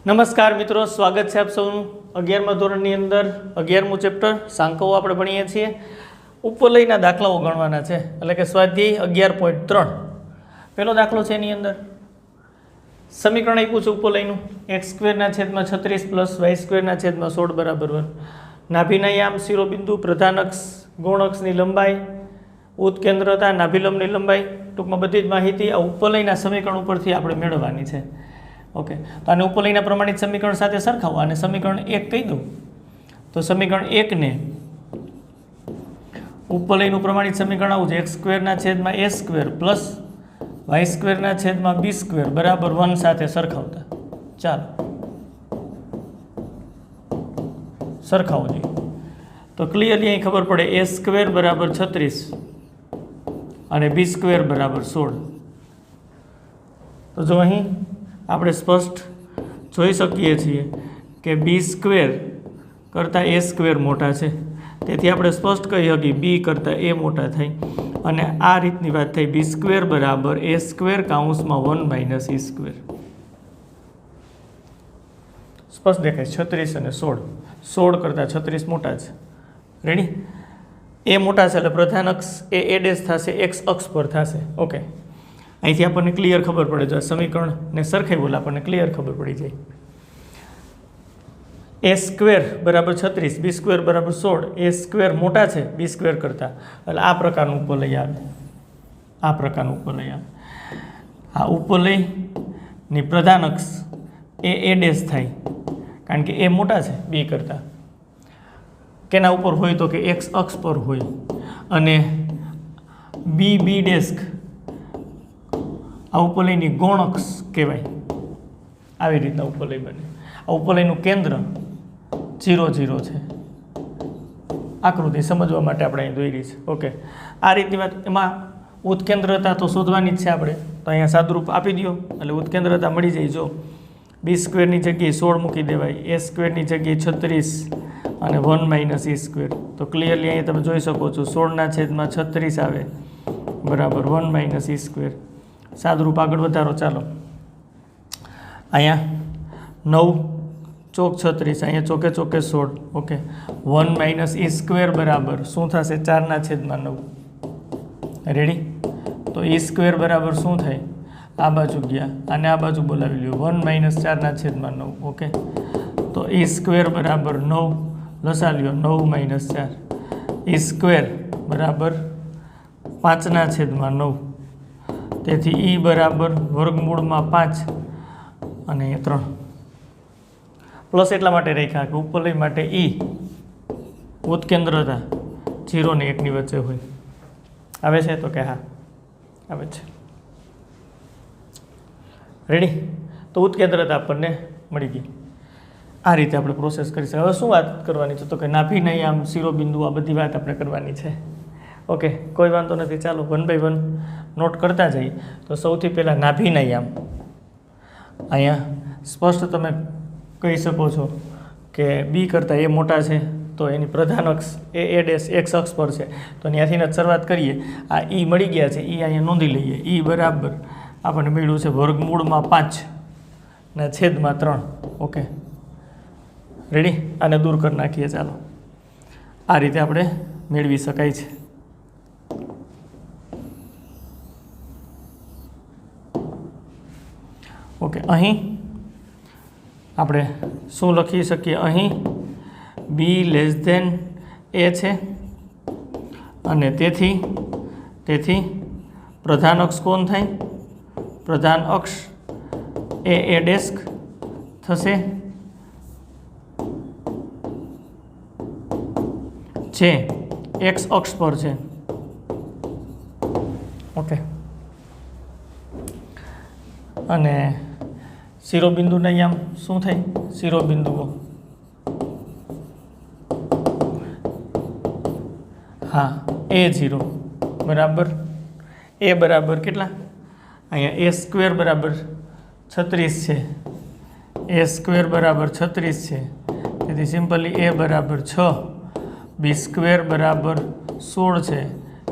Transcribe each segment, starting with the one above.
નમસ્કાર મિત્રો, સ્વાગત છે આપ સૌનું 11મા ધોરણની અંદર 11મું ચેપ્ટર સાંકળો આપણે ભણીએ છીએ. ઉપવલયના દાખલાઓ ગણવાના છે, એટલે કે સ્વાધ્યાય 11.3. પહેલો દાખલો છે એની અંદર સમીકરણ આપ્યું છે ઉપવલયનું x² + y² 16 બરાબર 1. નાભીના યામ, શિરોબિંદુ, પ્રધાન અક્ષ, ગૌણ અક્ષની લંબાઈ, ઉત્કેન્દ્રતા, નાભિલંબની લંબાઈ, ટૂંકમાં બધી જ માહિતી આ ઉપવલયના સમીકરણ ઉપરથી આપણે મેળવવાની છે. ઓકે, તો આને ઉપવલયના પ્રમાણિત સમીકરણ સાથે સરખાવો અને સમીકરણ 1 કહી દઉં તો સમીકરણ 1 ને ઉપવલયનું પ્રમાણિત સમીકરણ આવું છે x² + y² બરાબર 1 સાથે સરખાવતા. ચાલો સરખાવો જોઈએ તો ક્લિયરલી અહીં ખબર પડે a² બરાબર 36 અને b² બરાબર 16. તો જો અહીં આપણે સ્પષ્ટ જોઈ શકીએ છીએ કે b² કરતાં a² મોટા છે, તેથી આપણે સ્પષ્ટ કહી શકીએ b કરતાં a મોટા થાય અને આ રીતની વાત થઈ b² બરાબર a² (1 - e²). સ્પષ્ટ દેખાય 36 અને 16 કરતાં 36 મોટા છે. રેડી? એ મોટા છે એટલે પ્રધાન અક્ષ એ a' થશે, x અક્ષ પર થશે. ઓકે, અહીંથી આપણને ક્લિયર ખબર પડે, જો સમીકરણને સરખાવ્યું એટલે આપણને ક્લિયર ખબર પડી જાય. a² બરાબર 36, b² બરાબર 16, a² મોટા છે b² કરતાં, એટલે આ પ્રકારનું ઉપવલય આવે. આ પ્રકારનું ઉપવલય આવે. આ ઉપવલયની પ્રધાન અક્ષ એ a' થાય, કારણ કે એ મોટા છે b કરતાં. કેના ઉપર હોય તો કે x અક્ષ પર હોય, અને b' આ ઉપવલયની ગૌણ અક્ષ કહેવાય. આવી રીતના ઉપવલય બને. આ ઉપવલયનું કેન્દ્ર 0, 0 છે. આકૃતિ સમજવા માટે આપણે અહીં દોરી છે. ઓકે, આ રીતની વાત. એમાં ઉત્કેન્દ્રતા તો શોધવાની જ છે આપણે, તો અહીંયા સાદુરૂપ આપી દો એટલે ઉત્કેન્દ્રતા મળી જાય. જો b² ની જગ્યાએ 16 મૂકી દેવાય, a² ની જગ્યાએ 36 અને 1 - e². તો ક્લિયરલી અહીંયા તમે જોઈ શકો છો 16/36 આવે બરાબર 1 - e². સાદુરૂપ આગળ વધારો. ચાલો, અહીંયા 9 ચોક 36, અહીંયા ચોકે ચોકે 16. ઓકે, 1 - e² બરાબર શું થશે? 4/9. રેડી? તો e² બરાબર શું થાય? આ બાજુ ગયા અને આ બાજુ બોલાવી લ્યો 1 - 4/9. ઓકે, તો e² બરાબર 9 લસા લ્યો 9 - 4. e² બરાબર 5/9. તેથી e બરાબર વર્ગમૂળમાં 5 અને અહીંયા 3. પ્લસ એટલા માટે રાખ્યા કે ઉપવલય માટે e ઉત્કેન્દ્રતા 0 ને 1 ની વચ્ચે હોય. આવે છે તો કે હા આવે છે. રેડી? તો ઉત્કેન્દ્રતા આપણને મળી ગઈ. આ રીતે આપણે પ્રોસેસ કરી શકીએ. હવે શું વાત કરવાની છે તો કે નાભીના યામ, શિરોબિંદુ, આ બધી વાત આપણે કરવાની છે. ઓકે, કોઈ વાંધો નથી. ચાલો 1 by 1 નોટ કરતા જઈએ. તો સૌથી પહેલાં નાભીના યામ. અહીંયા સ્પષ્ટ તમે કહી શકો છો કે b કરતાં એ મોટા છે, તો એની પ્રધાન અક્ષ a' x અક્ષ પર છે, તો ત્યાંથી જ શરૂઆત કરીએ. આ e મળી ગયા છે, e અહીંયા નોંધી લઈએ. e બરાબર આપણને મળ્યું છે વર્ગમૂળમાં 5/3. Okay, ready? આને દૂર કરી નાખીએ. ચાલો, આ રીતે આપણે મેળવી શકાય છે. ઓકે, અહીં આપણે શું લખી શકીએ? અહીં b a છે અને તેથી પ્રધાન અક્ષ કોણ થાય? પ્રધાન અક્ષ a' થશે, જે x અક્ષ પર છે. ઓકે, અને શિરોબિંદુના યામ શું થાય? શિરોબિંદુઓ હા a0 બરાબર a બરાબર કેટલા? અહીંયા a² બરાબર 36 છે, a² બરાબર 36 છે, તેથી સિમ્પલી a બરાબર 6, b² બરાબર 16 છે,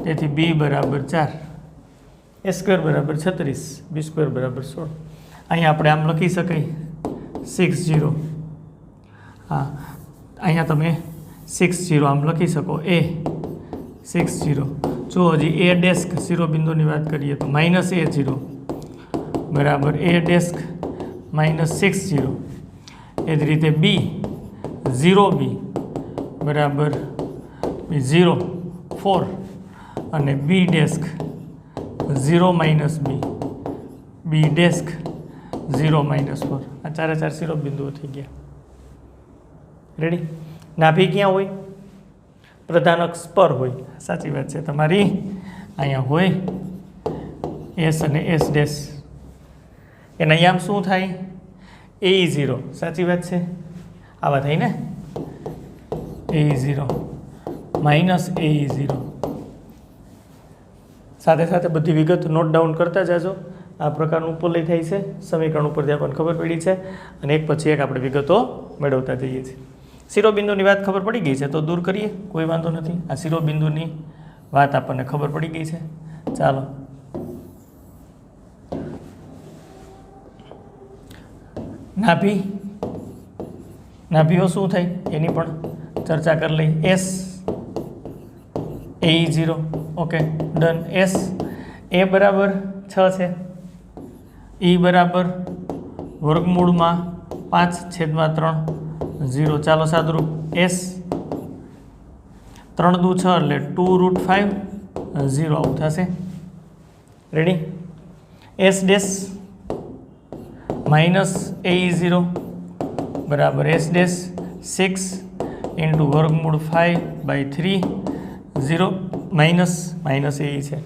તેથી b બરાબર 4. a² બરાબર 36, b² બરાબર 16. અહીંયા આપણે આમ લખી શકાય 60 हाँ अहींया तमे 60 आम लखी सको ए 60 जो हजी ए डेस्क शिरोबिंदुनी बात करिए तो -A0 बराबर ए डेस्क -60 ए ज रीते B 0B बराबर 0 4 અને B desk 0 - B B desk 0 - 4 आ चारे चार शिरोबिंदुओ थी गया। रेडी नाभि क्या होय प्रधान अक्ष पर होय साची बात है तमारी अहींया होय S અને S ડેશ एना याम शुं थाय AE0 साची बात है आवा थाय ने AE0 माइनस AE0 साथे साथे बधी विगत नोट डाउन करता जाजो। आ प्रकारનું ઉપલય થાય છે સમીકરણ ઉપરથી આપણને ખબર પડી છે અને એક પછી એક આપણે વિગતો મેળવતા જઈએ છીએ। શિરોબિંદુની વાત ખબર પડી ગઈ છે તો દૂર કરીએ કોઈ વાંધો નથી। આ શિરોબિંદુની વાત આપણને ખબર પડી ગઈ છે। ચાલો નાભી નાભીઓ શું થાય એની પણ ચર્ચા કરી લઈ। S AE0 okay done S A बराबर 6 है E बराबर वर्गमूल में 5/3 0 चलो सादरूप S 3 × 2 = 6 એટલે 2√5 0 आउट थशे। रेडी S डैश -AE0 बराबर S डैश 6 × वर्गमूल 5/3 0 माइनस ए है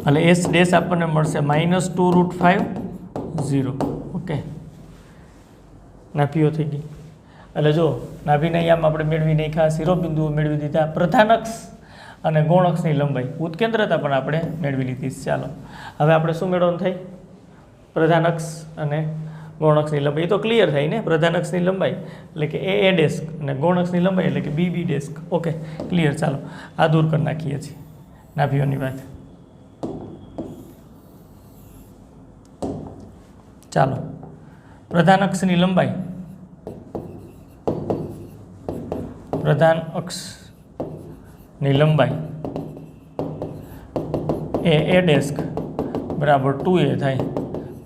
એટલે S ડેશ આપણને મળશે -2√5 0 ओके નાભીઓ થઈ ગઈ। એટલે જો નાભીના યામ આપણે મેળવી નાખ્યા શિરોબિંદુઓ મેળવી દીધા પ્રધાન અક્ષ અને ગૌણ અક્ષની લંબાઈ ઉત્કેન્દ્રતા પણ આપણે મેળવી લીધી। ચાલો હવે આપણે શું મેળવવાનું થાય પ્રધાન અક્ષ અને ગૌણ અક્ષની લંબાઈ તો ક્લિયર થાય ને પ્રધાન અક્ષની લંબાઈ એટલે કે એ ડેસ્ક અને ગૌણ અક્ષની લંબાઈ એટલે કે બી ડેસ્ક ઓકે ક્લિયર। ચાલો આ દૂર કરી નાખીએ છીએ નાભીઓની વાત। ચાલો પ્રધાન અક્ષની લંબાઈ પ્રધાન અક્ષની લંબાઈ એ ડેસ્ક બરાબર 2A થાય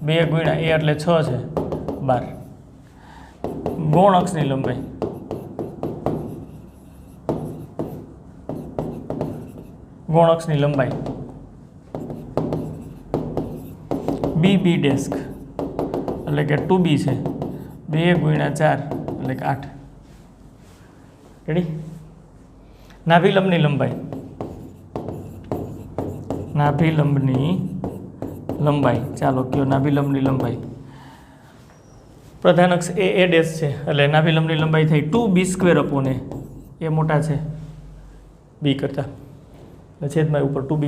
2 × A એટલે 6 છે 12। ગૌણ અક્ષની લંબાઈ ગૌણ અક્ષની લંબાઈ બી ડેસ્ક એટલે કે 2B છે 2 × 4 એટલે કે 8। રેડી નાભિલંબની લંબાઈ નાભિલંબની લંબાઈ ચાલો કયો નાભિલંબની લંબાઈ પ્રધાન અક્ષ એ ડેશ છે એટલે નાભિલંબની લંબાઈ થઈ 2B² / A મોટા છે B કરતા એટલે છેદમાં ઉપર 2B²।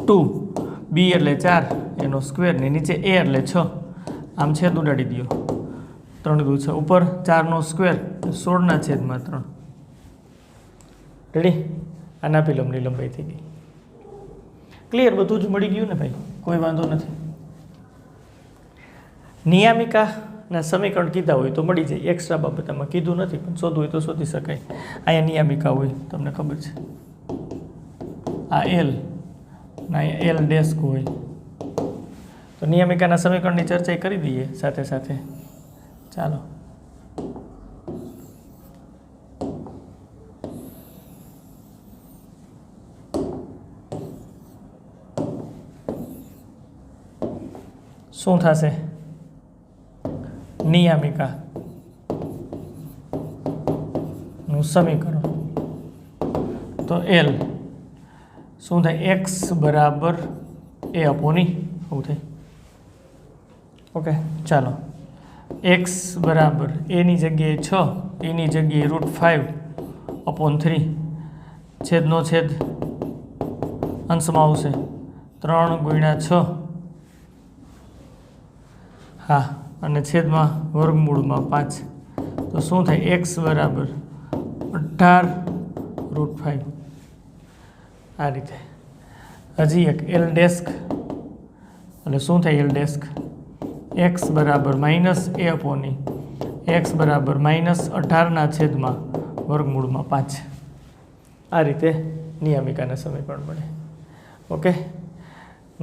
2B એટલે 4 એનો સ્ક્વેર ને નીચે A એટલે 6 આમ છેદ ઉડાડી દો 3 × 2 = 6 ઉપર 4 નો સ્ક્વેર 16/3 રેડી આ નાભિલંબની લંબાઈ થઈ ગઈ। ક્લિયર બધું જ મળી ગયું ને ભાઈ કોઈ વાંધો નથી। નિયામિકાના સમીકરણ કીધા હોય તો મળી જાય એક્સ્ટ્રા બાબતમાં કીધું નથી પણ શોધવું હોય તો શોધી શકાય। અહીંયા નિયામિકા હોય તમને ખબર છે આ L ના L ડેસ્ક હોય તો નિયામિકાના સમીકરણની ચર્ચા કરી દઈએ સાથે સાથે। ચાલો શું થશે નિયામિકાનું સમીકરણ તો L શું થાય x બરાબર A અપોની શું થાય ઓકે। ચાલો x બરાબર એની જગ્યાએ 6 એની જગ્યાએ √5/3 છેદનો છેદ અંશમાં આવશે 3 × 6 हाँ અને છેદમાં વર્ગમૂળમાં 5 તો શું થાય x બરાબર 18√5 આ રીતે। હજી એક L ડેસ્ક એટલે શું થાય એલ ડેસ્ક x બરાબર માઇનસ એ અપોની x બરાબર -18/5 આ રીતે નિયામિકાના સમીકરણ બને. ઓકે,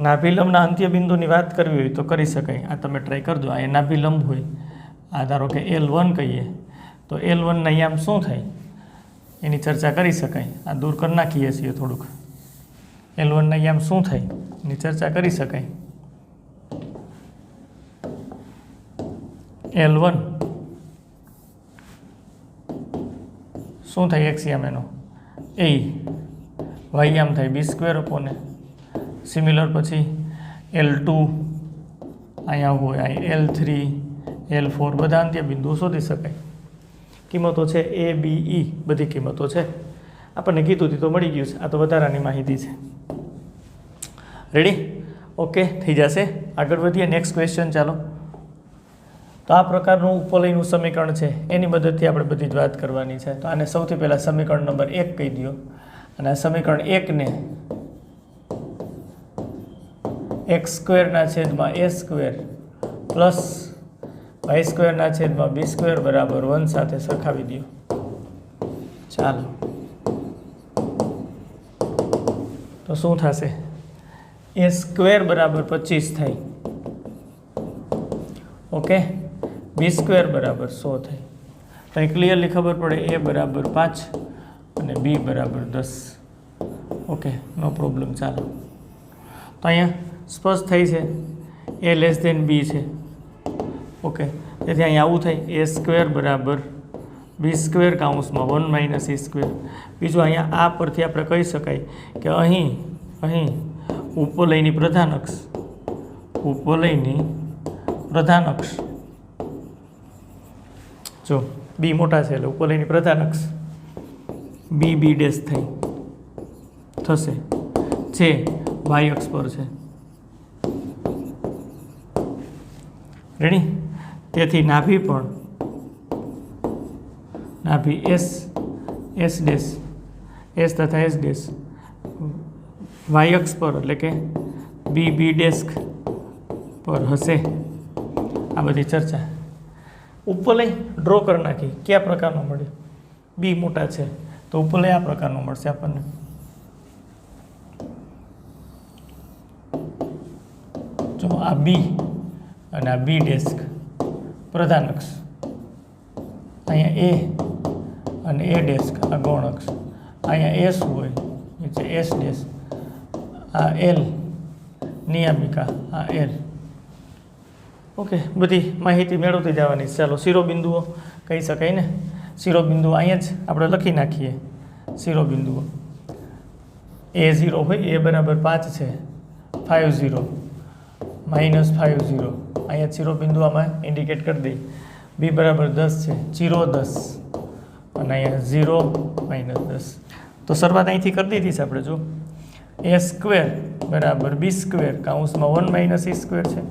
નાભિલંબના અંત્યબિંદુની વાત કરવી હોય તો કરી શકાય. આ તમે ટ્રાય કરજો. આ નાભિલંબ હોય, આ ધારો કે L1 કહીએ તો L1ના યામ શું થાય એની ચર્ચા કરી શકાય. આ દૂર કરી નાખીએ છીએ થોડુંક. L1ના યામ શું થાય એની ચર્ચા કરી શકાય. L1 શું થાય x યામ એનો a, y યામ થાય b² સિમિલર. પછી L2 અહીંયા હોય, અહીં L3 L4 બધા અંત્ય બિંદુઓ શોધી શકાય. કિંમતો છે a b e બધી કિંમતો છે. આપણને કીધું તો મળી ગયું છે. આ તો વધારાની માહિતી છે. રેડી? ઓકે, થઈ જશે. આગળ વધીએ. નેક્સ્ટ ક્વેશ્ચન ચાલો. તો આ પ્રકારનું ઉપવલયનું સમીકરણ છે, એની મદદથી આપણે બધી જ વાત કરવાની છે. તો આને સૌથી પહેલાં સમીકરણ નંબર 1 કહી દો. અને આ સમીકરણ 1 ને x² પ્લસ y² બરાબર 1 સાથે સરખાવી દો. ચાલો, તો શું થશે? a² બરાબર 25 થાય. ઓકે, b² બરાબર 100 થાય. તો અહીં ક્લિયરલી ખબર પડે a બરાબર 5 અને b બરાબર 10. ઓકે, નો પ્રોબ્લેમ. ચાલો, તો અહીંયા સ્પષ્ટ થઈ છે a લેસ દેન b છે. ઓકે, તેથી અહીંયા આવું થાય a² બરાબર b² કૌંસમાં 1 - e². બીજું અહીંયા આ પરથી આપણે કહી શકાય કે અહીં ઉપવલયની પ્રધાન અક્ષ જો b મોટા છે એટલે ઉપવલયની પ્રધાન અક્ષ b થશે જે y અક્ષ પર છે. રેડી? તેથી નાભી S તથા S y અક્ષ પર એટલે કે b પર હશે. આ બધી ચર્ચા. ઉપવલય ડ્રો કરી નાખી. કયા પ્રકારનો મળે? b મોટા છે તો ઉપવલય આ પ્રકારનો મળશે આપણને. જો આ b અને આ b પ્રધાન અક્ષ, અહીંયા a અને a આ ગૌણ અક્ષ, અહીંયા s હોય નીચે s, આ l નિયામિકા, આ l. ઓકે, બધી માહિતી મેળવતી જવાની. ચાલો, શિરોબિંદુઓ કહી શકાય ને. શિરોબિંદુઓ અહીંયા જ આપણે લખી નાખીએ. શિરોબિંદુઓ a0 હોય, a બરાબર 5 છે, 50 -50 અહીંયા શિરોબિંદુ આમાં ઇન્ડિકેટ કરી દઈએ. b બરાબર 10 છે, 0 10 અને અહીંયા 0 -10. તો શરૂઆત અહીંથી કરી દીધી છે આપણે. જો a² બરાબર b² કૌંસમાં 1 - e² છે.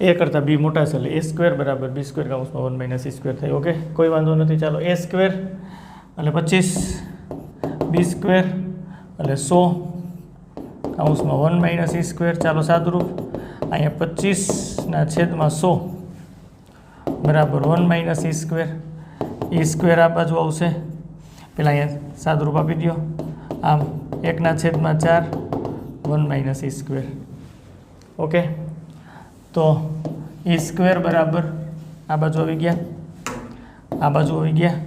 a કરતાં b મોટા છે એટલે a² બરાબર b² કૌંસમાં 1 - e² થાય. ઓકે, કોઈ વાંધો નથી. ચાલો, a² એટલે 25, b² એટલે 100 કૌંસમાં 1 - e². ચાલો, સાદુરૂપ. અહીંયા 25/100 બરાબર 1 - e². આ બાજુ આવશે. પેલા અહીંયા સાદુરૂપ આપી દો. આમ 1/4 1 - e². ઓકે, તો e² બરાબર આ બાજુ આવી ગયા, આ બાજુ આવી ગયા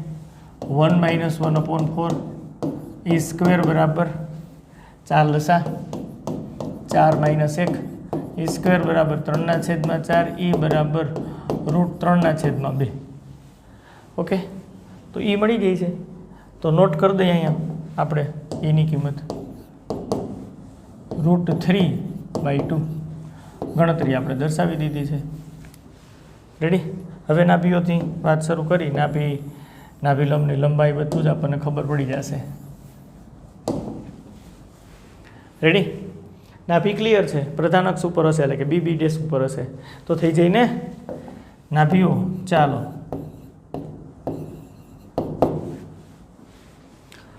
1 - 1/4. e² બરાબર 4 લસા 4 - 1. e² બરાબર 3/4. e બરાબર √3/2. ઓકે, તો e મળી ગઈ છે. તો નોટ કરી દઈએ અહીંયા આપણે એની કિંમત √3/2 ગણતરી આપણે દર્શાવી દીધી છે. રેડી? હવે નાભીઓથી વાત શરૂ કરી. નાભિલંબની લંબાઈ બધું જ આપણને ખબર પડી જશે. રેડી? નાભી ક્લિયર છે, પ્રધાન અક્ષ ઉપર હશે એટલે કે b ઉપર હશે. તો થઈ જઈને નાભીઓ. ચાલો,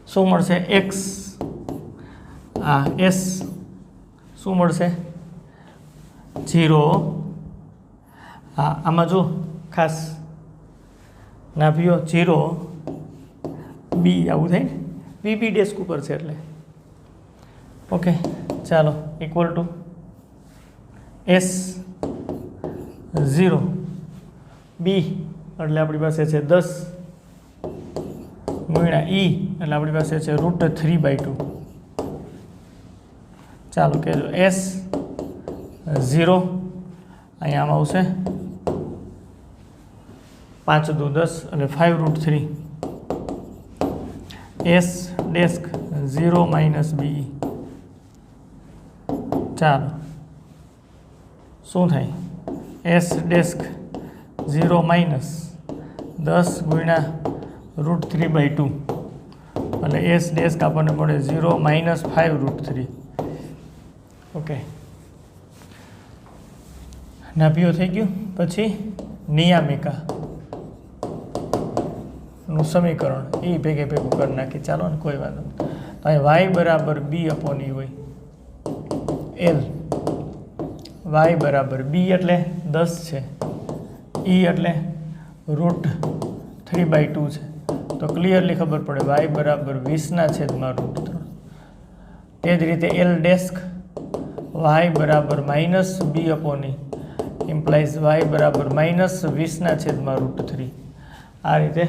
શું મળશે? x આ s શું મળશે 0 હા આમાં જો ખાસ નાભીઓ 0 બી આવું થાય ને બીબી ડેસ્ક ઉપર છે એટલે ઓકે ચાલો ઇક્વલ ટુ એસ 0 બી એટલે આપણી પાસે છે 10 ગુણ્યા ઈ એટલે આપણી પાસે છે √3/2 ચાલો કહેજો એસ 0 અહીંયા આમાં આવશે 5 દુ 10 એટલે 5√3 એસ ડેસ્ક 0 માઇનસ બી ચાલો શું થાય એસ ડેસ્ક 0 માઇનસ 10 ગુણ્યા √3/2 એટલે એસ ડેસ્ક આપણને મળે 0 માઇનસ 5√3 ઓકે નાભીઓ થઈ ગયું પછી નિયામિકા નું સમીકરણ એ ભેગે ભેગું કરી નાખી ચાલો ને કોઈ વાંધો નહીં અહીં વાય બરાબર બી અપોન ઈ હોય એલ વાય બરાબર બી એટલે 10 છે ઈ એટલે √3/2 છે તો ક્લિયરલી ખબર પડે વાય બરાબર 20/√3 તે જ રીતે એલ ડેસ્ક વાય બરાબર માઇનસ બી અપોન ઈ ઇમ્પ્લાઇઝ વાય બરાબર -20/√3 આ રીતે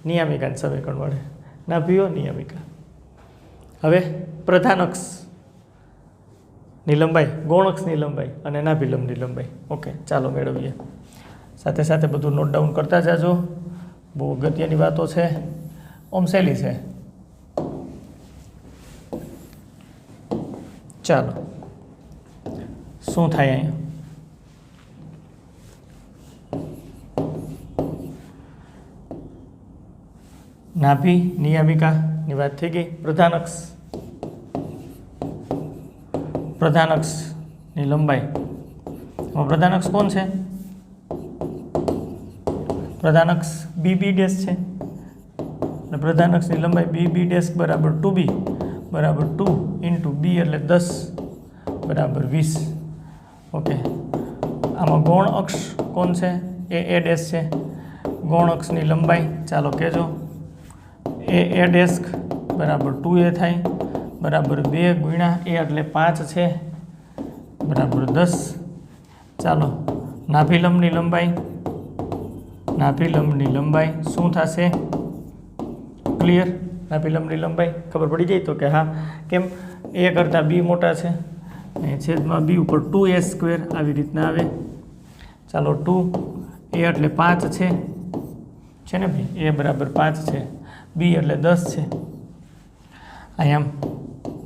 નિયામિકાનું સમીકરણ મળે નાભીઓ નિયામિકા હવે પ્રધાન અક્ષની લંબાઈ ગૌણ અક્ષની લંબાઈ અને નાભિલંબની લંબાઈ ઓકે ચાલો મેળવીએ સાથે સાથે બધું નોટ ડાઉન કરતા જાજો બહુ અગત્યની વાતો છે ઓમ સહેલી છે ચાલો શું થાય અહીંયા નાભી નિયામિકાની વાત થઈ ગઈ પ્રધાન અક્ષની લંબાઈ પ્રધાન અક્ષ કોણ છે પ્રધાન અક્ષ બીબી ડેશ છે અને પ્રધાન અક્ષની લંબાઈ બીબી ડેશ બરાબર 2b બરાબર 2 ઇન્ટુ બી એટલે 10 બરાબર 20 ઓકે આમાં ગૌણ અક્ષ કોણ છે એ ડેશ છે ગૌણ અક્ષની લંબાઈ ચાલો કહેજો એ ડેસ્ક બરાબર 2a થાય બરાબર 2 ગુણ્યા એ એટલે 5 છે બરાબર 10 ચાલો નાભિલંબની લંબાઈ શું થશે ક્લિયર નાભિલંબની લંબાઈ ખબર પડી જાય તો કે હા કેમ એ કરતાં બી મોટા છે અને છેદમાં બી ઉપર 2a² આવી રીતના આવે ચાલો 2 એ એટલે 5 છે ને ભાઈ એ બરાબર 5 છે બી એટલે 10 છે અહીંયા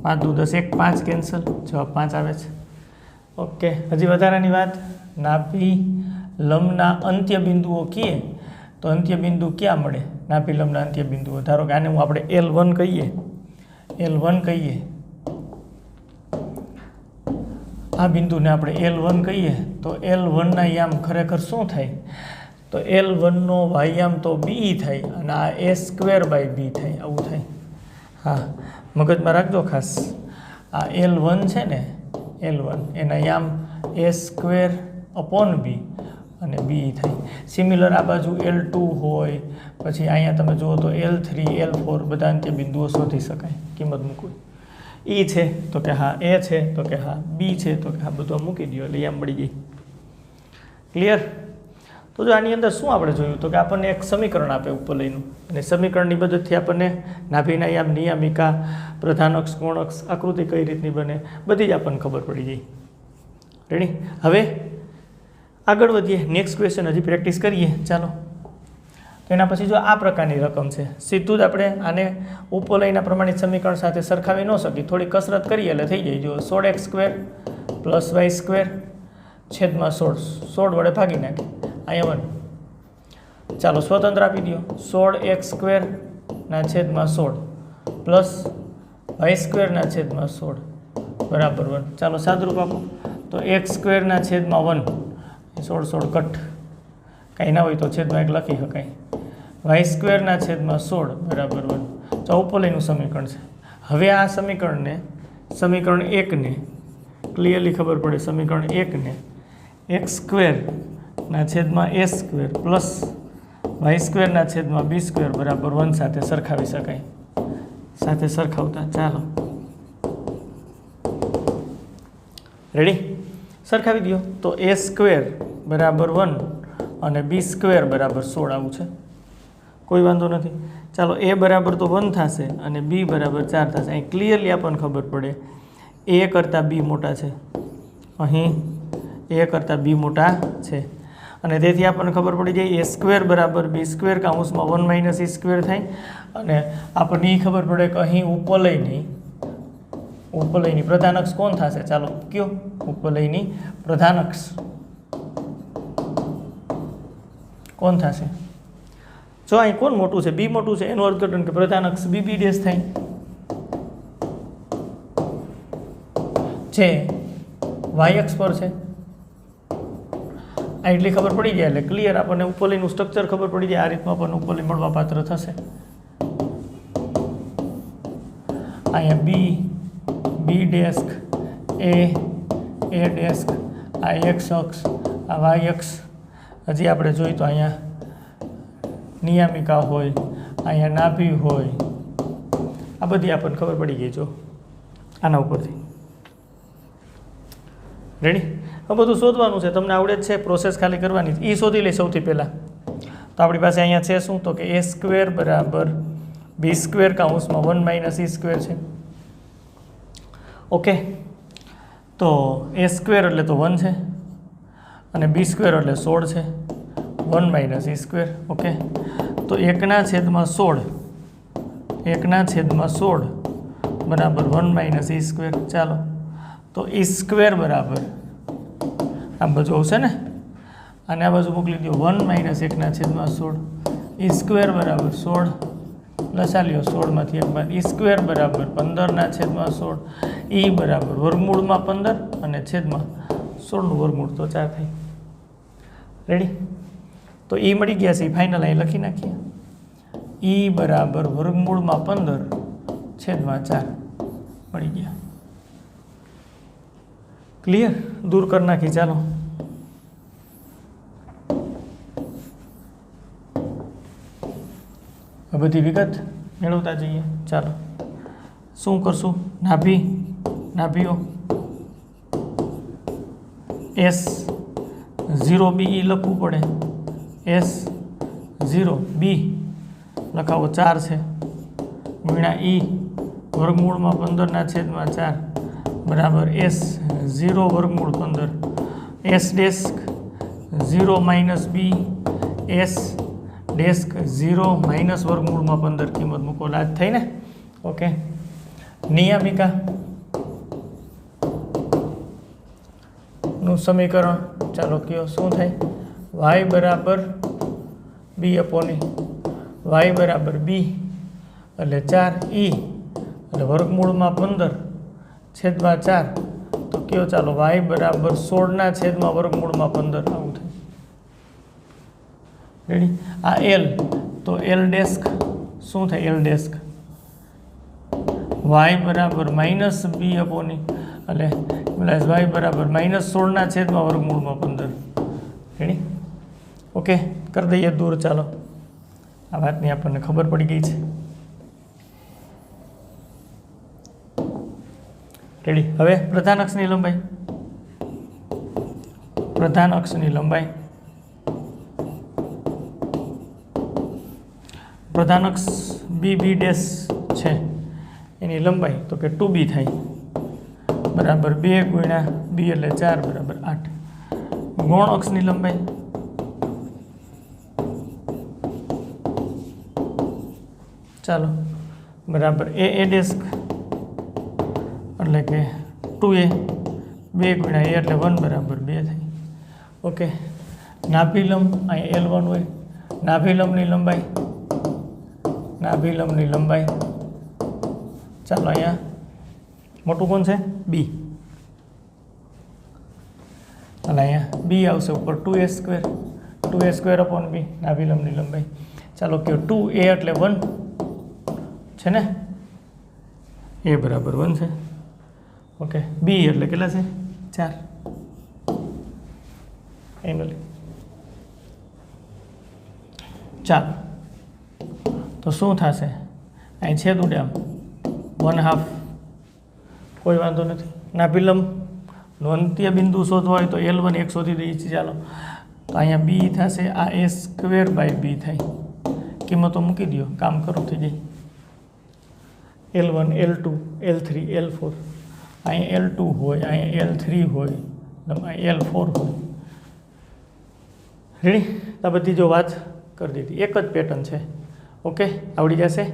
5 દુ 10 1 5 કેન્સલ જવાબ 5 આવે છે ઓકે હજી વધારાની વાત નાભી લંબના અંત્ય બિંદુઓ કહીએ તો અંત્ય બિંદુ ક્યાં મળે નાભી લંબના અંત્ય બિંદુઓ ધારો કે આને આપણે L1 કહીએ આ બિંદુને આપણે L1 કહીએ તો L1ના યામ ખરેખર શું થાય તો L1નો વાયામ તો બી થાય અને આ a²/b થાય આવું થાય હા મગજમાં રાખજો ખાસ આ L1 છે ને L1 એના યામ a²/b અને બી થાય સિમિલર આ બાજુ L2 હોય પછી અહીંયા તમે જુઓ તો L3 L4 બધા અંત્ય બિંદુઓ શોધી શકાય કિંમત મૂકવી ઈ છે તો કે હા એ છે તો કે હા બી છે તો કે હા બધું મૂકી દો એટલે યામ મળી ગઈ ક્લિયર તો જો આની અંદર શું આપણે જોયું તો કે આપણને એક સમીકરણ આપે ઉપલયનું અને સમીકરણની મદદથી આપણને નાભીના યામ નિયામિકા પ્રધાન અક્ષ ગૌણ અક્ષ આકૃતિ કઈ રીતની બને બધી જ આપણને ખબર પડી ગઈ રેડી હવે આગળ વધીએ નેક્સ્ટ ક્વેશ્ચન હજી પ્રેક્ટિસ કરીએ ચાલો તો એના પછી જો આ પ્રકારની રકમ છે સીધું જ આપણે આને ઉપલયના પ્રમાણિત સમીકરણ સાથે સરખાવી ન શકીએ થોડી કસરત કરીએ એટલે થઈ જાય જો 16x² + y² છેદમાં 16 વડે ભાગી નાખીએ અહીંયા 1 ચાલો સ્વતંત્ર આપી દો 16x² ના છેદમાં 16 પ્લસ y² ના છેદમાં 16 બરાબર 1 ચાલો સાદરૂપ આપો તો x² ના છેદમાં 1 16 કટ કાંઈ ના હોય તો છેદમાં 1 લખી શકાય y² ના છેદમાં 16 બરાબર 1 તો ઉપલયનું સમીકરણ છે હવે આ સમીકરણ 1 ને ક્લિયરલી ખબર પડે સમીકરણ 1 ને x સ્ક્વેરના છેદમાં a સ્ક્વેર પ્લસ y સ્ક્વેરના છેદમાં b સ્ક્વેર બરાબર 1 સાથે સરખાવી શકાય. સાથે સરખાવતા ચાલો રેડી સરખાવી દો તો a સ્ક્વેર બરાબર 1 અને b સ્ક્વેર બરાબર 16 આવું છે. કોઈ વાંધો નથી. ચાલો a બરાબર તો 1 થશે અને b બરાબર 4 થશે. અહીં ક્લિયરલી આપણને ખબર પડે a કરતાં b મોટા છે. અહીં a કરતાં b મોટા છે અને તેથી આપણને ખબર પડી જાય a સ્ક્વેર બરાબર b સ્ક્વેર કૌંસમાં 1 માઇનસ e સ્ક્વેર થાય અને આપણને એ ખબર પડે કે અહીં ઉપલયની પ્રધાનક્ષ કોણ થશે. ચાલો કયો ઉપલયની પ્રધાનક્ષ કોણ થશે. જો અહીં કોણ મોટું છે બી મોટું છે એનું અર્થઘટન કે પ્રધાનક્ષ બી બી ડેશ થાય જે વાય અક્ષ પર છે. આ એટલી ખબર પડી જાય એટલે ક્લિયર આપણને ઉપલયનું સ્ટ્રક્ચર ખબર પડી જાય. આ રીતનું આપણને ઉપલય મળવા પાત્ર થશે. અહીંયા બી ડેસ્ક એ ડેસ્ક આ એક્સ અક્ષ આ વાય અક્ષ. હજી આપણે જોઈએ તો અહીંયા નિયામિકા હોય અહીંયા નાભી હોય આ બધી આપણને ખબર પડી ગઈ. જો આના ઉપરથી રેડી. આ બધું શોધવાનું છે તમને આવડે જ છે. પ્રોસેસ ખાલી કરવાની એ શોધી લઈ સૌથી પહેલાં. તો આપણી પાસે અહીંયા છે શું તો કે a સ્ક્વેર બરાબર b સ્ક્વેર કૌંસમાં 1 માઇનસ e સ્ક્વેર છે. ઓકે તો a સ્ક્વેર એટલે તો 1 છે અને b સ્ક્વેર એટલે 16 છે 1 માઇનસ e સ્ક્વેર. ઓકે તો 1/16 બરાબર 1 માઇનસ e સ્ક્વેર. ચાલો તો e સ્ક્વેર બરાબર આ બાજુ આવશે ને અને આ બાજુ મોકલી દો 1 માઇનસ 1/16 e સ્ક્વેર બરાબર 16 લસા લ્યો 16માંથી 1 બાદ e સ્ક્વેર બરાબર 15/16 e બરાબર વર્ગમૂળમાં 15 અને છેદમાં 16નું વર્ગમૂળ તો 4 થાય. રેડી. તો e મળી ગયા છે ફાઇનલ અહીં લખી નાખીએ. e બરાબર વર્ગમૂળમાં 15 છેદમાં 4 મળી ગયા. ક્લિયર. દૂર કરી નાખી. ચાલો આ બધી વિગત મેળવતા જઈએ. ચાલો શું કરશું નાભીઓ S0B લખવું પડે. S0B લખાવો 4 છે ગુણ્યા e વર્ગમૂળમાં 15/4 બરાબર S0 વર્ગમૂળ 15 S ડેસ્ક 0 માઇનસ બી S ડેસ્ક 0 માઇનસ વર્ગમૂળમાં 15 કિંમત મૂકો. લાજ થઈ ને. ઓકે નિયામિકા નું સમીકરણ ચાલો કયો શું થાય y બરાબર b અપોન y બરાબર b એટલે 4e એટલે વર્ગમૂળમાં 15/4 તો કયો ચાલો y બરાબર 16 વર્ગમૂળમાં 15 આવું થાય. રેડી. આ l તો l ડેસ્ક શું થાય l ડેસ્ક y બરાબર માઇનસ b અપોન એટલે y બરાબર -16 વર્ગમૂળમાં 15. રેડી. ઓકે કરી દઈએ દૂર. ચાલો આ વાતની આપણને ખબર પડી ગઈ છે. રેડી. હવે પ્રધાન અક્ષની લંબાઈ પ્રધાન અક્ષ b ડેશ છે એની લંબાઈ તો કે 2b થાય બરાબર 2 ગુણ્યા b એટલે 4 બરાબર 8. ગૌણ અક્ષની લંબાઈ ચાલો બરાબર a ડેસ્ક એટલે કે 2a 2 ગુણ્યા a એટલે 1 બરાબર 2 થાય. ઓકે નાભિલંબ અહીંયા L1 હોય. નાભિલંબની લંબાઈ ચાલો અહીંયા મોટું કોણ છે b એટલે અહીંયા b આવશે ઉપર 2a સ્ક્વેર અપોન b નાભિલંબની લંબાઈ. ચાલો કયો 2a એટલે 1 છે ને a બરાબર 1 છે. ઓકે b એટલે કેટલા છે 4 એંગલ ચાલો તો શું થશે અહીં છેદ ઉડે આમ 1/2 કોઈ વાંધો નથી નાભિલંબનું અંત્ય બિંદુ શોધવા હોય તો L1 1 શોધી દઈએ છીએ ચાલો તો અહીંયા b થશે આ a² b થાય કિંમતો મૂકી દો કામ કરો થઈ જાય L1 L2 L3 L4 અહીંયા L2 હોય અહીંયા L3 હોય અહીંયા L4 હોય રેડી આ બધી જો વાત કરી દીધી એક જ પેટર્ન છે ઓકે આવડી જશે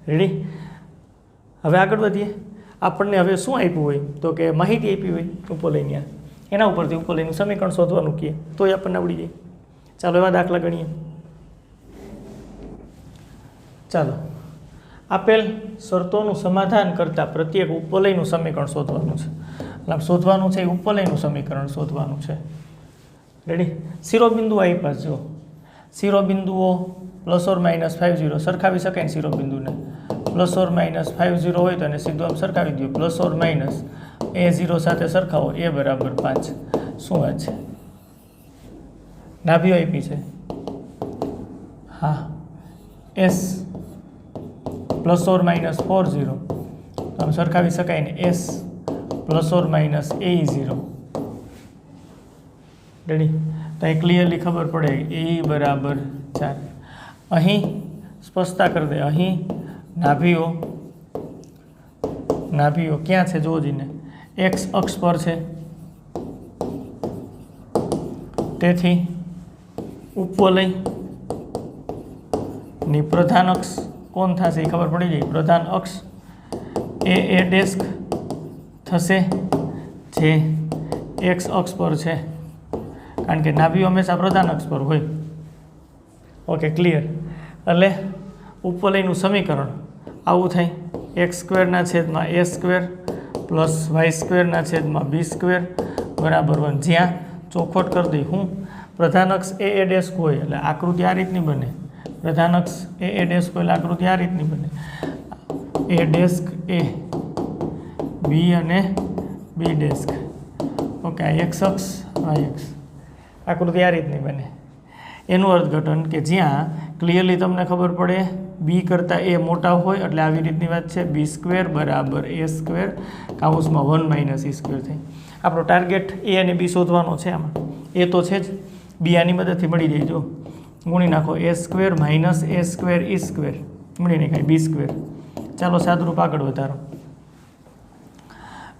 રેડી હવે આગળ વધીએ આપણને હવે શું આપ્યું હોય તો કે માહિતી આપી હોય ઉપવલયની એના ઉપરથી ઉપવલયનું સમીકરણ શોધવાનું કહે તોય આપણને આવડી જાય ચાલો એવા દાખલા ગણીએ ચાલો આપેલ શરતોનું સમાધાન કરતાં પ્રત્યેક ઉપવલયનું સમીકરણ શોધવાનું છે એટલે શોધવાનું છે એ ઉપવલયનું સમીકરણ શોધવાનું છે રેડી શિરોબિંદુ આવી પાસે જો શિરોબિંદુઓ ±50 સરખાવી શકાય ને શિરોબિંદુને ±50 હોય તો એને સીધું આમ સરખાવી દો ±a0 સાથે સરખાવો a બરાબર 5 શું વાત છે નાભીઓ આપી છે હા s ±40 તો આમ સરખાવી શકાય ને s ±a0 રેડી તો અહીં ક્લિયરલી ખબર પડે a બરાબર 4 અહીં સ્પષ્ટતા કરી દે અહીં નાભીઓ ક્યાં છે જોજીને x અક્ષ પર છે તેથી ઉપવલયની પ્રધાન અક્ષ કોણ થશે એ ખબર પડી જાય પ્રધાન અક્ષ a ડેસ્ક થશે જે x અક્ષ પર છે કારણ કે નાભીઓ હંમેશા પ્રધાન અક્ષ પર હોય ઓકે ક્લિયર એટલે ઉપવલયનું સમીકરણ આવું થાય x² / a² + y² / b² બરાબર 1 જ્યાં ચોખવટ કરી દઈ હું પ્રધાન અક્ષ a ડેસ્ક હોય એટલે આકૃતિ આ રીતની બને પ્રધાન અક્ષ a ડેસ્ક હોય એટલે આકૃતિ આ રીતની બને a ડેસ્ક a b અને b ડેસ્ક ઓકે આ x અક્ષ y અક્ષ આકૃતિ આ રીતની બને એનું અર્થઘટન કે જ્યાં ક્લિયરલી તમને ખબર પડે b કરતાં a મોટા હોય એટલે આવી રીતની વાત છે b² = a² કૌંસમાં 1 - e² થાય આપણો ટાર્ગેટ a અને b શોધવાનો છે આમાં a તો છે જ b આની મદદથી મળી જાય જો ગુણી નાખો a² - a² e² મળી નાખાય b². ચાલો સાદુરૂપ આગળ વધારો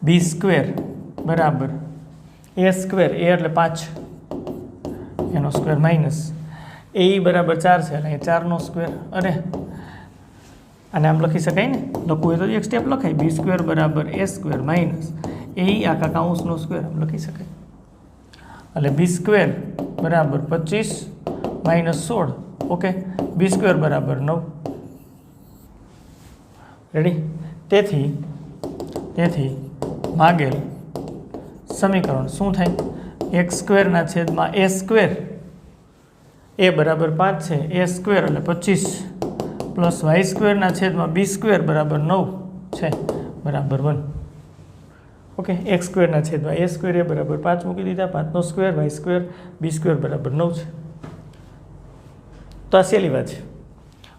b² બરાબર a² a એટલે 5 એનો સ્ક્વેર માઇનસ એ બરાબર 4 છે એટલે 4નો સ્ક્વેર અરે આને આમ લખી શકાય ને લખવું હોય તો એક સ્ટેપ લખાય b² બરાબર a² માઇનસ એ આખા કાઉન્સનો સ્ક્વેર આમ લખી શકાય એટલે b² બરાબર 25 માઇનસ 16 ઓકે b² બરાબર 9 રેડી તેથી માગેલ સમીકરણ શું થાય x² ના છેદમાં a² a બરાબર 5 છે a² એટલે 25 પ્લસ y² ના છેદમાં b² બરાબર 9 છે બરાબર 1 ઓકે x² ના છેદમાં a² એ બરાબર 5 મૂકી દીધા 5નો સ્ક્વેર y² b² બરાબર 9 છે તો આ સહેલી વાત છે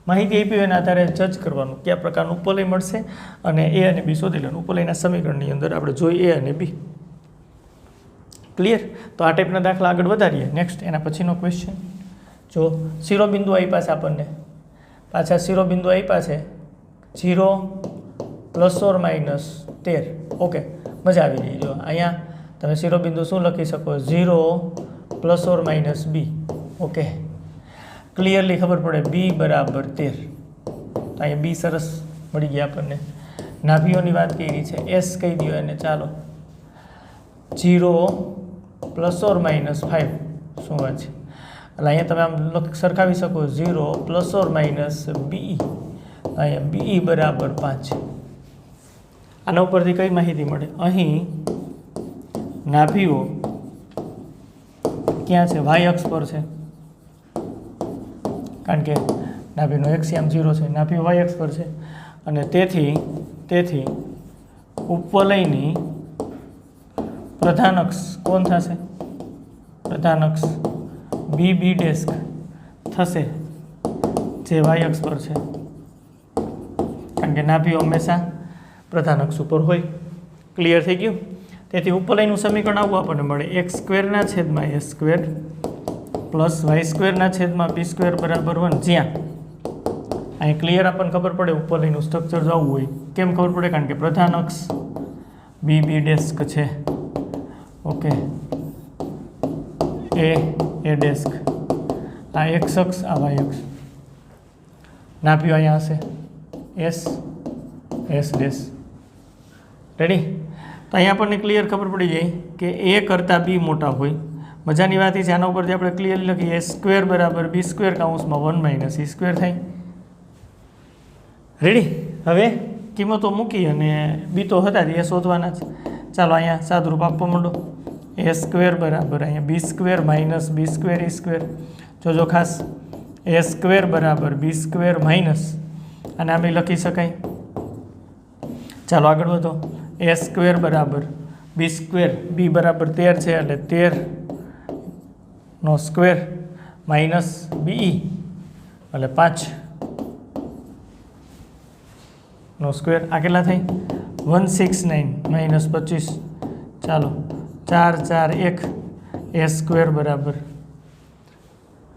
માહિતી આપી એના આધારે જજ કરવાનું કયા પ્રકારનું ઉપવલય મળશે અને a અને b શોધી લેવાનું ઉપવલયના સમીકરણની અંદર આપણે જોઈએ a અને b ક્લિયર તો આ ટાઈપના દાખલા આગળ વધારીએ નેક્સ્ટ એના પછીનો ક્વેશ્ચન જો શિરોબિંદુ આપ્યા છે આપણને પાછા શિરોબિંદુ આપ્યા છે 0 ± 13 ઓકે મજા આવી ગઈ જો અહીંયા તમે શિરોબિંદુ શું લખી શકો 0 ± b ઓકે ક્લિયરલી ખબર પડે b બરાબર 13 તો અહીંયા b સરસ મળી ગયા આપણને નાભીઓની વાત કરી છે s કહી દો એને ચાલો 0 ± 5 શું વાત છે એટલે અહીંયા તમે આમ સરખાવી શકો 0 ± b અહીંયા b બરાબર 5 આના ઉપરથી કઈ માહિતી મળે અહીં નાભીઓ ક્યાં છે y અક્ષ પર છે કારણ કે નાભીનો એક્સિયમ 0 છે નાભી y અક્ષ પર છે અને તેથી ઉપવલયની પ્રધાન અક્ષ કોણ થશે? પ્રધાન અક્ષ બી બી ડેસ્ક થશે જે વાય અક્ષ પર છે, કારણ કે નાભીઓ હંમેશા પ્રધાન અક્ષ ઉપર હોય. ક્લિયર થઈ ગયું? તેથી ઉપરલાઈનનું સમીકરણ આવું આપણને મળે: એક્સ સ્ક્વેરના છેદમાં એ સ્ક્વેર પ્લસ વાય સ્ક્વેરના છેદમાં બી સ્ક્વેર બરાબર 1. જ્યાં અહીં ક્લિયર આપણને ખબર પડે ઉપરલાઈનનું સ્ટ્રક્ચર જો આવું હોય. કેમ ખબર પડે? કારણ કે પ્રધાન અક્ષ બી બી ડેસ્ક છે. ઓકે, એ ડેસ્ક, આ એક્સ અક્ષ, આ વાય અક્ષ. નાભીઓ અહીંયા હશે એસ ડેશ. રેડી? તો અહીંયા આપણને ક્લિયર ખબર પડી જાય કે એ કરતાં બી મોટા હોય. મજાની વાત એ છે, આના ઉપરથી આપણે ક્લિયરલી લખીએ એ સ્ક્વેર બરાબર બી સ્ક્વેર કાઉન્સમાં 1 માઇનસ ઈ સ્ક્વેર થાય. રેડી? હવે કિંમતો મૂકી અને બી તો હતા જ, એ શોધવાના જ. ચાલો અહીંયા સાદુરૂપ આપવા માંડો. એ સ્ક્વેર બરાબર અહીંયા બી સ્ક્વેર માઇનસ બી સ્ક્વેર ઈ સ્ક્વેર. જોજો ખાસ, એ સ્ક્વેર બરાબર બી સ્ક્વેર માઇનસ, અને આમ લખી શકાય. ચાલો આગળ વધો. એ સ્ક્વેર બરાબર બી સ્ક્વેર, બી બરાબર 13 છે એટલે 13 નો સ્ક્વેર માઇનસ બી એટલે 5 નો સ્ક્વેર. આ કેટલા થાય? 169 માઇનસ 25. ચાલો 4 4 1 એ સ્ક્વેર બરાબર.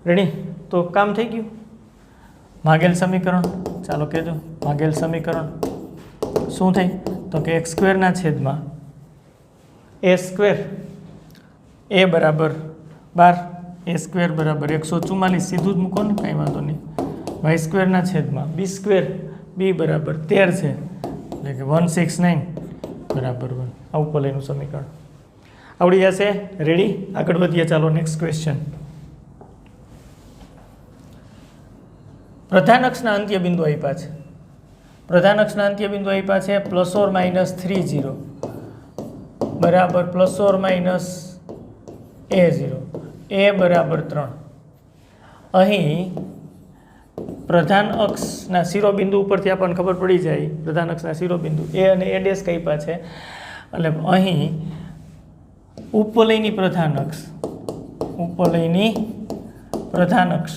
રેડી? તો કામ થઈ ગયું. માગેલ સમીકરણ, ચાલો કહેજો માગેલ સમીકરણ શું થાય? તો કે એક્સ સ્ક્વેરના છેદમાં એ સ્ક્વેર, એ બરાબર 12, એ સ્ક્વેર બરાબર 144, સીધું જ મૂકો ને, કાંઈ વાંધો નહીં. વાય સ્ક્વેરના છેદમાં બી સ્ક્વેર, બી બરાબર 13 છે એટલે કે 169 બરાબર 1. આ ઉપરલાઈનનું સમીકરણ આવડી જશે. રેડી? આગળ વધીએ. ચાલો નેક્સ્ટ ક્વેશ્ચન. પ્રધાન અક્ષના અંત્ય બિંદુ આપ્યા છે. પ્રધાન અક્ષના અંત્ય બિંદુ આપ્યા છે +or -30 બરાબર +or -a0, એ બરાબર 3. અહીં પ્રધાન અક્ષના શિરોબિંદુ ઉપરથી આપણને ખબર પડી જાય, પ્રધાન અક્ષના શિરોબિંદુ એ અને એ ડેશ આપ્યા છે. એટલે અહીં ઉપવલયની પ્રધાન અક્ષ, ઉપવલયની પ્રધાન અક્ષ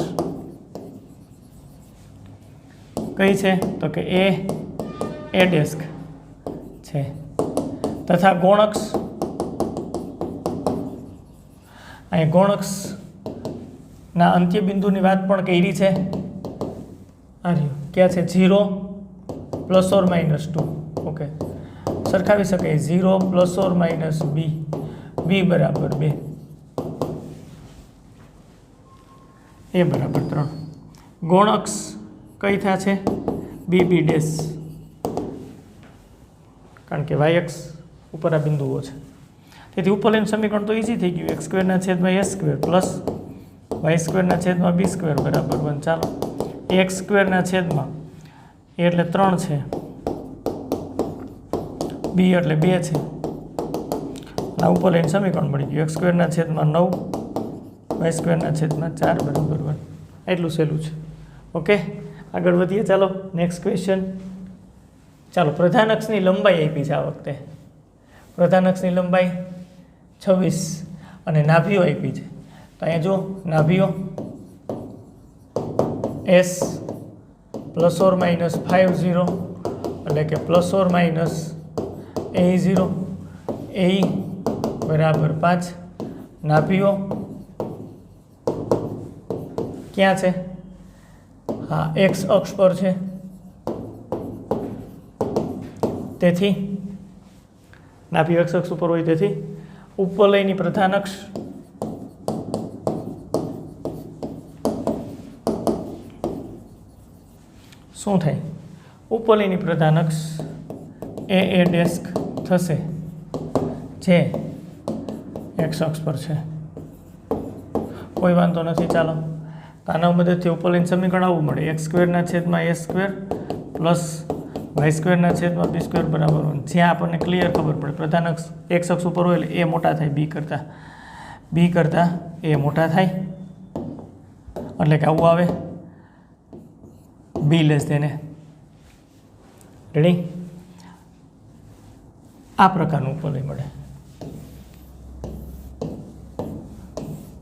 કઈ છે? તો કે એ ડેસ્ક છે. તથા ગૌણઅક્ષ, અહીં ગૌણઅક્ષના અંત્ય બિંદુની વાત પણ કરી છે. આ રહ્યું ક્યાં છે? 0 +or -2. ઓકે, સરખાવી શકાય. 0 +or - બી બરાબર 2, એ બરાબર 3. ગૌણઅક્ષ કઈ થશે? બી બી ડેશ, કારણ કે વાય અક્ષ ઉપર આ બિંદુઓ છે. તેથી ઉપરલાઈન સમીકરણ તો ઇઝી થઈ ગયું. એક્સ સ્ક્વેરના છેદમાં એ સ્ક્વેર પ્લસ વાય સ્ક્વેરના છેદમાં બી સ્ક્વેર બરાબર 1. ચાલો એક્સ સ્ક્વેરના છેદમાં એ એટલે 3 છે, બી એટલે 2 છે. આ ઉપરલાઈન સમીકરણ મળી ગયું. એક્સ સ્ક્વેરના છેદમાં 9, વાય સ્ક્વેરના છેદમાં 4 બરાબર 1. એટલું સહેલું છે. ઓકે, આગળ વધીએ. ચાલો નેક્સ્ટ ક્વેશ્ચન. ચાલો પ્રધાન અક્ષની લંબાઈ આપી છે આ વખતે. પ્રધાન અક્ષની લંબાઈ 26 અને નાભીઓ આપી છે. તો અહીંયા જો નાભીઓ એસ +or -50 એટલે કે +or -a0, એ બરાબર 5. નાભીઓ ક્યાં છે? હા, એક્સ અક્ષ પર છે. તેથી નાભી એક્સ અક્ષ ઉપર હોય, તેથી ઉપવલયની પ્રધાન અક્ષ શું થાય? ઉપવલયની પ્રધાન અક્ષ એ ડેસ્ક થશે જે એક્સ અક્ષ પર છે. કોઈ વાંધો નથી. ચાલો આના મદદથી ઉપરલાઈન સમીકરણ આવું મળે: એક્સ સ્ક્વેરના છેદમાં એ સ્ક્વેર પ્લસ વાય સ્ક્વેરના છેદમાં બી સ્ક્વેર બરાબર 1. જ્યાં આપણને ક્લિયર ખબર પડે પ્રધાન અક્ષ એક્સ અક્ષ ઉપર હોય એટલે એ મોટા થાય બી કરતાં એ મોટા થાય, એટલે કે આવું આવે બી લેસ દેન એ. રેડી? આ પ્રકારનું ઉપરલાઈન મળે.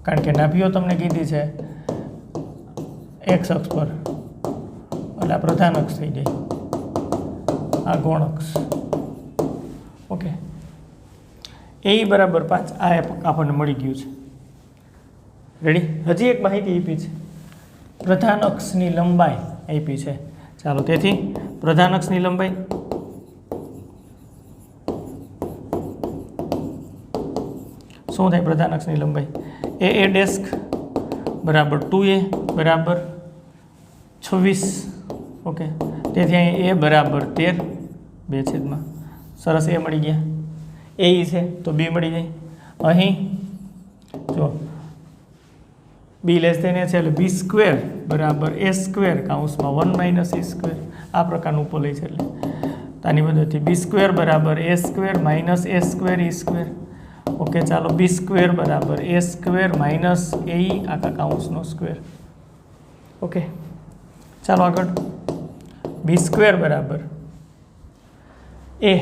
कारण के नाभीओ तमने कीधी छे एक्स अक्ष पर એટલે આ પ્રધાન અક્ષ થઈ જાય, આ ગૌણ અક્ષ. ઓકે, એ બરાબર 5 આ આપણને મળી ગયું છે. રેડી? હજી એક માહિતી આપી છે, પ્રધાન અક્ષની લંબાઈ આપી છે. ચાલો, તેથી પ્રધાન અક્ષની લંબાઈ શું થાય? પ્રધાન અક્ષની લંબાઈ એ ડેસ્ક બરાબર 2a બરાબર 26. ઓકે, તેથી અહીં એ બરાબર 13 2/. સરસ, એ મળી ગયા. એ છે તો બી મળી જાય. અહીં જો બી લેસ દેન એ છે એટલે બી સ્ક્વેર બરાબર એ સ્ક્વેર કૌંસમાં 1 - e સ્ક્વેર. આ પ્રકારનું ઉપલય છે એટલે આની મદદથી બી સ્ક્વેર બરાબર એ સ્ક્વેર માઇનસ એ સ્ક્વેર ઈ સ્ક્વેર. ઓકે, ચાલો, બી સ્ક્વેર બરાબર એ સ્ક્વેર માઇનસ એ આખા કૌંસનો સ્ક્વેર. ઓકે, ચાલો આગળ. બી સ્ક્વેર બરાબર એ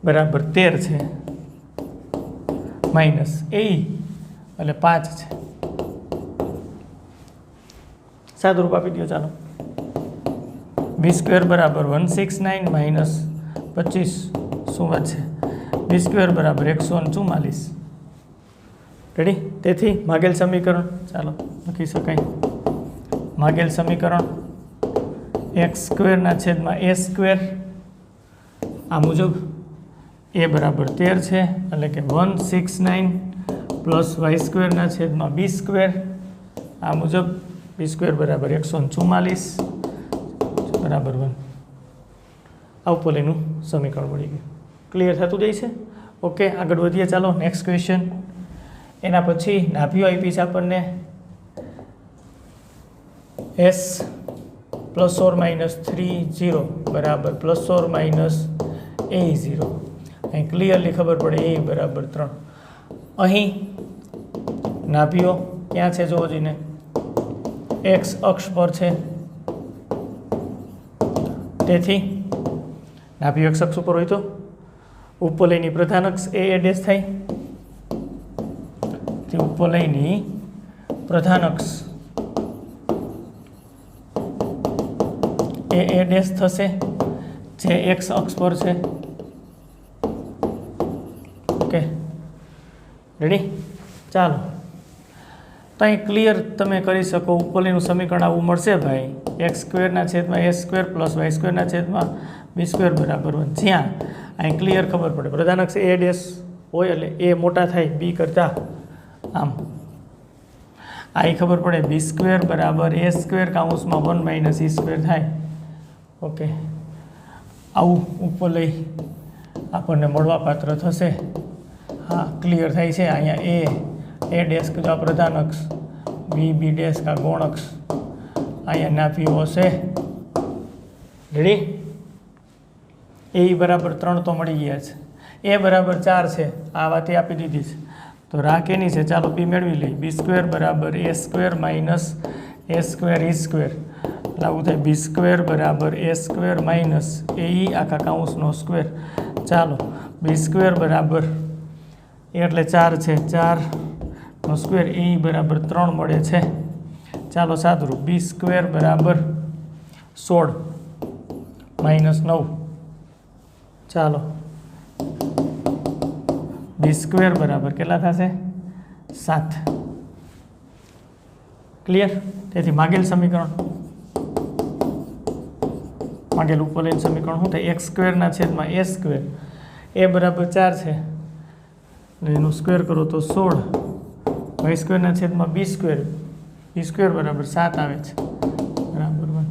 બરાબર 13 છે માઇનસ એ એટલે 5 છે. સાદુરૂપ આપી દો. ચાલો, બી સ્ક્વેર બરાબર 169 માઇનસ 25 શું વાત છે? બી સ્ક્વેર બરાબર 144. રેડી? તેથી માગેલ સમીકરણ ચાલો લખી શકાય. માગેલ સમીકરણ એક્સ સ્ક્વેરના છેદમાં એ સ્ક્વેર આ મુજબ એ બરાબર 13 છે એટલે કે 169 પ્લસ વાય સ્ક્વેરના છેદમાં બી સ્ક્વેર આ મુજબ બી સ્ક્વેર બરાબર 144 બરાબર 1. આ ઉપરનું સમીકરણ મળી ગયું. ક્લિયર થતું જાય છે? ઓકે, આગળ વધીએ. ચાલો નેક્સ્ટ ક્વેશ્ચન. એના પછી નાભીઓ આપી છે આપણને એસ +or - 3 0 બરાબર +or - a0. અહીં ક્લિયરલી ખબર પડે એ બરાબર 3. અહીં નાભીઓ ક્યાં છે જોવો જોઈને, એક્સ અક્ષ પર છે, તેથી નાભીઓ એક્સ અક્ષ ઉપર હોય તો ઉપવલયની પ્રધાન અક્ષ એ ડેશ થાય, તે ઉપવલયની પ્રધાન અક્ષ એ ડેશ થશે જે એક્સ અક્ષ પર છે. Okay, ready? ચાલો, તો અહીં ક્લિયર તમે કરી શકો. ઉપરનું સમીકરણ આવું મળશે ભાઈ, એક્સ સ્ક્વેરના છેદમાં એ સ્ક્વેર પ્લસ વાય સ્ક્વેરના છેદમાં બી સ્ક્વેર બરાબર 1. જ્યાં અહીં ક્લિયર ખબર પડે પ્રધાન અક્ષ એ ડેશ હોય એટલે એ મોટા થાય બી કરતાં. આમ અહીં ખબર પડે બી સ્ક્વેર બરાબર એ સ્ક્વેર કૌંસમાં 1 - e સ્ક્વેર થાય. ઓકે, આવું ઉપલય આપણને મળવા પાત્ર થશે. હા, ક્લિયર થાય છે. અહીંયા એ ડેસ્ક જો પ્રધાન અક્ષ, બી ડેસ્ક આ ગૌણ અક્ષ, અહીંયા નાભીઓ હશે. રેડી? એ બરાબર 3 તો મળી ગયા છે. એ બરાબર 4 છે, આ વાતે આપી દીધી છે. તો રાહ કેની છે? ચાલો બી મેળવી લઈ. બી સ્ક્વેર બરાબર એ સ્ક્વેર માઇનસ એ સ્ક્વેર ઈ સ્ક્વેર. આવું થાય બી સ્ક્વેર બરાબર એ સ્ક્વેર માઇનસ એ આખા કૌંસનો સ્ક્વેર. ચાલો, બી સ્ક્વેર બરાબર એટલે 4 છે, 4નો સ્ક્વેર એ બરાબર 3 મળે છે. ચાલો સાદુરૂપ, બી સ્ક્વેર બરાબર 16 માઇનસ 9. ચાલો, બી સ્ક્વેર બરાબર કેટલા થશે? 7. ક્લિયર? તેથી માગેલ સમીકરણ, માગેલ ઉપરનું સમીકરણ શું થાય? એક્સ સ્ક્વેરના છેદમાં એ સ્ક્વેર, એ બરાબર 4 છે એટલે એનું સ્ક્વેર કરો તો 16, વાય સ્ક્વેરના છેદમાં બી સ્ક્વેર બરાબર 7 આવે છે બરાબર 1.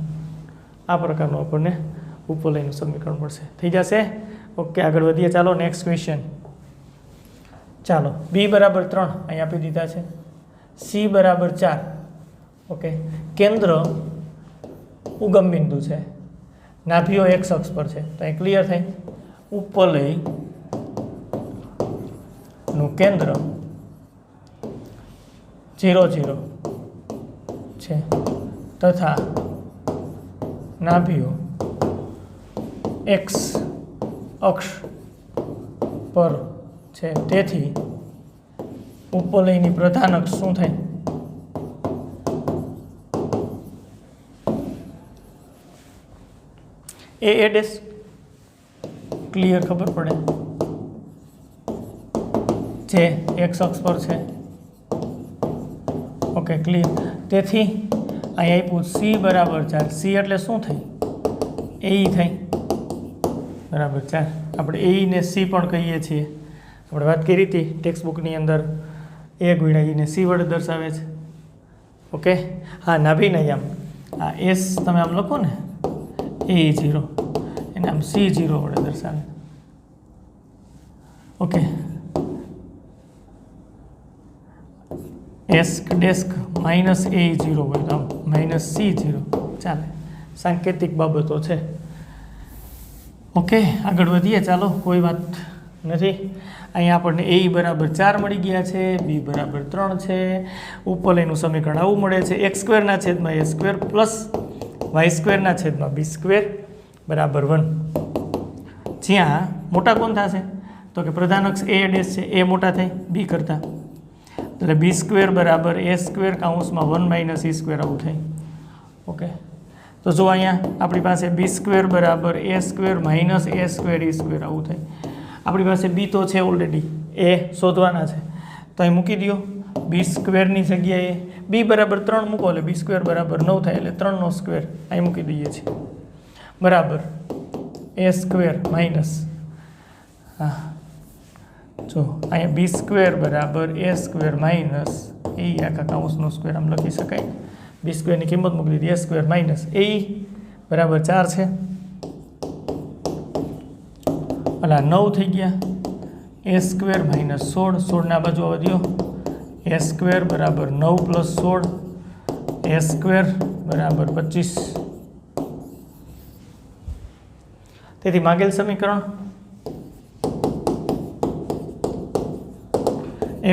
આ પ્રકારનું આપણને ઉપરનું સમીકરણ મળશે. થઈ જશે? ઓકે, આગળ વધીએ. ચાલો નેક્સ્ટ ક્વેશ્ચન. ચાલો, બી બરાબર 3 અહીં આપી દીધા છે, સી બરાબર 4. ઓકે, કેન્દ્ર ઉગમ બિંદુ છે, નાભીઓ એક્સ અક્ષ પર છે. તો અહીં ક્લિયર થાય, ઉપવલયનું કેન્દ્ર 0 0 છે તથા નાભીઓ એક્સ અક્ષ પર છે. તેથી ઉપવલયની પ્રધાન અક્ષ શું થાય? એ ડેશ ક્લિયર ખબર પડે જે એક્સ અક્ષ પર છે. Okay clear. તેથી અહીં આપ્યું સી બરાબર 4. સી એટલે શું થાય? એ થાય બરાબર 4. આપણે એ ને સી પણ કહીએ છીએ. આપણે વાત કરી હતી ટેક્સ્ટ બુકની અંદર એ ગુણ્યા ઈને સી વડે દર્શાવે છે. ઓકે હા નાભી નહીં આમ આ એસ તમે આમ લખો ને A0 એને આમ C0 વડે દર્શાવે. Okay S desk minus A0 વડે આમ માઇનસ C0 ચાલે. સાંકેતિક બાબતો છે. ઓકે આગળ વધીએ ચાલો, કોઈ વાત નથી. અહીંયા આપણને એ બરાબર 4 મળી ગયા છે, બી બરાબર 3 છે. ઉપવલયનું સમીકરણ આવું મળે છે x² પ્લસ y² b² બરાબર 1. જ્યાં મોટા કોણ થશે તો કે પ્રધાન અક્ષ એ ડેશ છે, એ મોટા થાય બી કરતા, એટલે b² બરાબર a² કૌંસમાં 1 - e² આવું થાય. ઓકે તો જો અહીંયા આપણી પાસે b² બરાબર a² માઇનસ a² e² આવું થાય. આપણી પાસે બી તો છે ઓલરેડી, એ શોધવાના છે તો અહીં મૂકી દો. b² ની જગ્યાએ બી બરાબર 3 મૂકો એટલે b² બરાબર 9 થાય, એટલે 3નો સ્ક્વેર અહીં મૂકી દઈએ છીએ બરાબર a² માઇનસ હા જો અહીંયા b² બરાબર a² માઇનસ એ આખા કૌંસનો સ્ક્વેર આમ લખી શકાય. b² ની કિંમત મૂકી દીધી a² માઇનસ એ બરાબર 4 છે, એટલે 9 થઈ ગયા. a² માઇનસ 16, 16 ના બાજુ આવવા દો. a² બરાબર 9 પ્લસ 16, a² બરાબર 25. તેથી માંગેલ સમીકરણ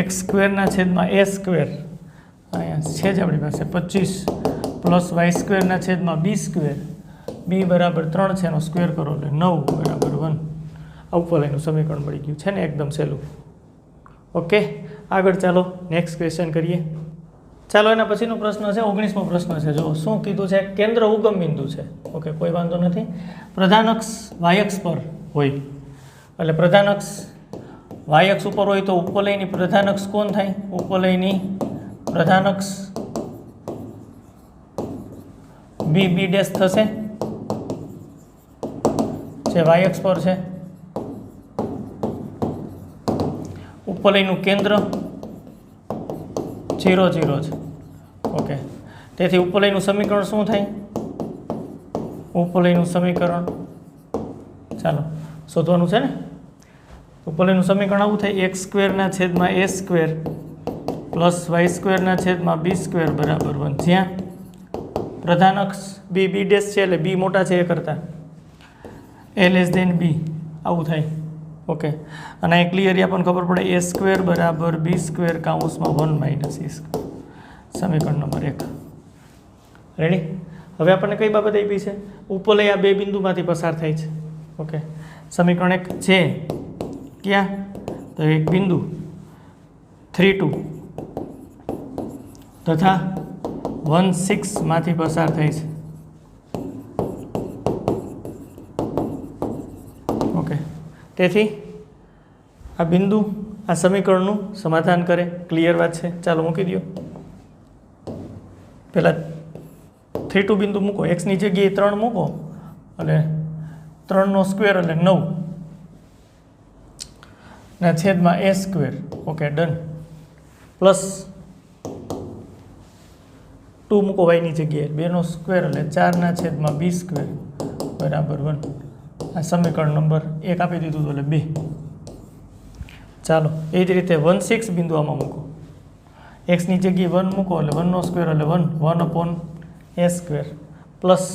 x² ના છેદમાં a² અહીંયા છે જ આપણી પાસે 25 પ્લસ y² ના છેદમાં b², b બરાબર 3 છે એનો સ્ક્વેર કરો એટલે 9 બરાબર 1. ઉપવલયનું સમીકરણ મળી ગયું છે ને, એકદમ સહેલું. ઓકે આગળ ચાલો નેક્સ્ટ ક્વેશ્ચન કરીએ. ચાલો એના પછીનો પ્રશ્ન છે 19મો પ્રશ્ન છે. જો શું કીધું છે? કેન્દ્ર ઉગમ બિંદુ છે. ઓકે કોઈ વાંધો નથી. પ્રધાન અક્ષ y અક્ષ પર હોય એટલે પ્રધાન અક્ષ y અક્ષ ઉપર હોય તો ઉપવલયની પ્રધાન અક્ષ કોણ થાય? ઉપવલયની પ્રધાન અક્ષ b ડેશ થશે જે y અક્ષ પર છે. ઉપવલયનું કેન્દ્ર 0 0 છે. ઓકે તેથી ઉપવલયનું સમીકરણ શું થાય? ઉપવલયનું સમીકરણ ચાલો શોધવાનું છે ને. ઉપવલયનું સમીકરણ આવું થાય x² ના છેદમાં a² પ્લસ y² ના છેદમાં b² બરાબર 1. જ્યાં પ્રધાન અક્ષ b ડેશ છે એટલે b મોટા છે એ કરતા a લેસ દેન b આવું થાય. ઓકે અને અહીં ક્લિયરલી આપણને ખબર પડે a² બરાબર b² કૌંસમાં 1 - e². સમીકરણ નંબર 1 રેડી. હવે આપણને કઈ બાબત આપી છે? ઉપવલય આ બે બિંદુમાંથી પસાર થાય છે. ઓકે સમીકરણ 1 છે ક્યાં તો એક બિંદુ 3 2 તથા 1 6 માંથી પસાર થાય છે. ઓકે તેથી આ બિંદુ આ સમીકરણનું સમાધાન કરે. ક્લિયર વાત છે. ચાલો મૂકી દો. પહેલાં 3 2 બિંદુ મૂકો, એક્સની જગ્યાએ 3 મૂકો એટલે 3નો સ્ક્વેર એટલે 9 ના છેદમાં a². Okay done. પ્લસ 2 મૂકો વાયની જગ્યાએ 2નો સ્ક્વેર એટલે 4 ના છેદમાં b² બરાબર 1. આ સમીકરણ નંબર 1 આપી દીધું એટલે 2. ચાલો એ જ રીતે 1 6 બિંદુ આમાં મૂકો, એક્સની જગ્યાએ 1 મૂકો એટલે 1નો સ્ક્વેર એટલે 1 / a² પ્લસ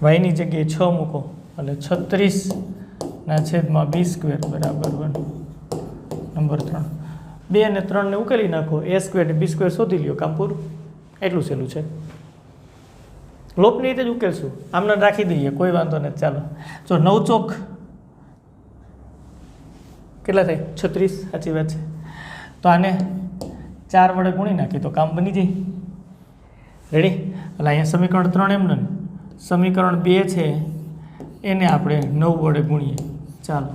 વાયની જગ્યાએ 6 મૂકો એટલે 36 ના છેદમાં b² બરાબર 1. નંબર 3 2 અને 3 ને ઉકેલી નાખો, a² ને b² શોધી લ્યો, કામ પૂરું. એટલું સહેલું છે. લોપની રીતે જ ઉકેલશું, આમને રાખી દઈએ કોઈ વાંધો નથી. ચાલો જો 9 ચોક કેટલા થાય? 36. સાચી વાત છે. તો આને 4 વડે ગુણી નાખીએ તો કામ બની જાય. રેડી? એટલે અહીંયા સમીકરણ 3 એમ ને સમીકરણ 2 છે એને આપણે 9 વડે ગુણીએ. ચાલો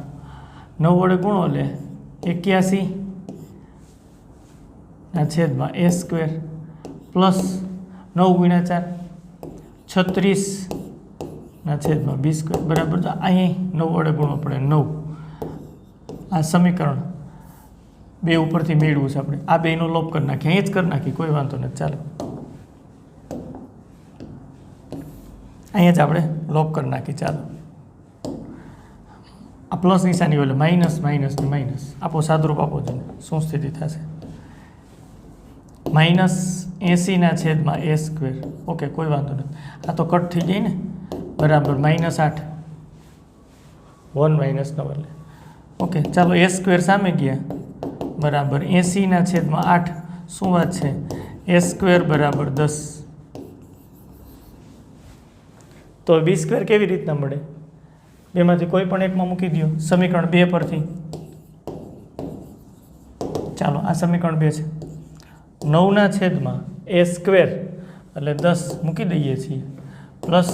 9 વડે ગુણો એટલે 81 ના છેદમાં a સ્ક્વેર પ્લસ 9 ગુણ્યા 4 36 ના છેદમાં b સ્ક્વેર બરાબર. તો અહીં 9 વડે ગુણવો પડે 9. આ સમીકરણ 2 ઉપરથી મેળવું છે આપણે. આ બેનો લોપ કરી નાખીએ, અહીં જ કરી નાખીએ, કોઈ વાંધો નથી. ચાલો અહીંયા જ આપણે લોપ કરી નાખીએ. ચાલો આ પ્લસ નિશાની એટલે માઇનસ માઇનસ ને માઇનસ આપો, સાદરૂપ આપો છો. શું સ્થિતિ થશે? માઇનસ 80 ના છેદમાં a સ્ક્વેર. ઓકે, કોઈ વાંધો નથી. આ તો કટ થઈ જાય ને બરાબર. -8 1 - 9 એટલે ઓકે. ચાલો a સ્ક્વેર સામે ગયા બરાબર 80 ના છેદમાં 8. શું વાત છે? a સ્ક્વેર બરાબર 10. તો b સ્ક્વેર કેવી રીતના મળે? બેમાંથી કોઈ પણ એકમાં મૂકી દો સમીકરણ 2 પરથી. ચાલો આ સમીકરણ 2 છે. 9 ના છેદમાં a સ્ક્વેર એટલે 10 મૂકી દઈએ છીએ પ્લસ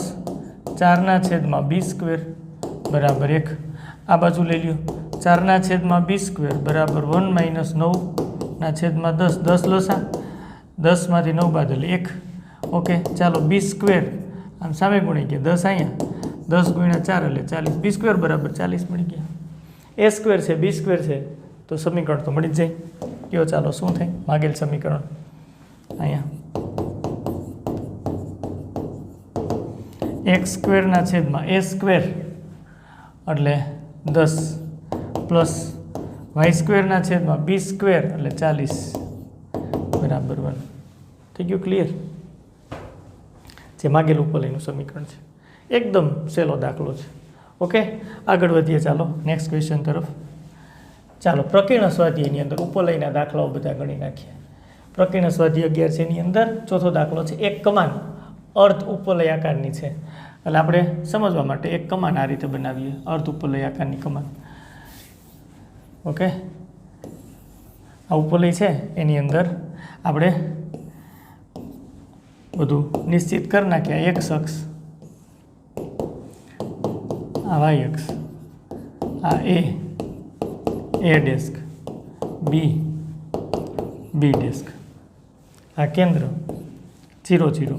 4 ના છેદમાં b સ્ક્વેર બરાબર 1. આ બાજુ લઈ લ્યો 4 ના છેદમાં b સ્ક્વેર બરાબર 1 - 9 ના છેદમાં 10. 10 લસા 10 માંથી 9 બાદ એટલે 1. ઓકે, ચાલો b સ્ક્વેર આમ સામે ગુણી ગયા 10 અહીંયા 10 ગુણ્યા 4 એટલે 40. b સ્ક્વેર બરાબર 40 મળી ગયા. a સ્ક્વેર છે b સ્ક્વેર છે તો સમીકરણ તો મળી જ જાય. કયો ચાલો શું થાય માગેલ સમીકરણ? અહીંયા x સ્ક્વેરના છેદમાં a સ્ક્વેર એટલે 10 પ્લસ y સ્ક્વેરના છેદમાં b સ્ક્વેર એટલે 40 બરાબર 1. થઈ ગયું ક્લિયર? જે માગેલ ઉપરલીનું સમીકરણ છે. એકદમ સહેલો દાખલો છે. ઓકે, આગળ વધીએ. ચાલો નેક્સ્ટ ક્વેશ્ચન તરફ. ચાલો પ્રકીર્ણ સ્વાધ્યાયની અંદર ઉપરલયના દાખલાઓ બધા ગણી નાખીએ. પ્રકીર્ણ સ્વાધ્યાય 11 છે એની અંદર ચોથો દાખલો છે. એક કમાન અર્ધ ઉપરલય આકારની છે. એટલે આપણે સમજવા માટે એક કમાન આ રીતે બનાવીએ, અર્ધ ઉપરલય આકારની કમાન. ઓકે, આ ઉપરલય છે એની અંદર આપણે બધું નિશ્ચિત કરી નાખ્યા. એક્સ અક્ષ, આ વાય અક્ષ, આ એ ડેસ્ક, બી ડેસ્ક, આ કેન્દ્ર 0 0.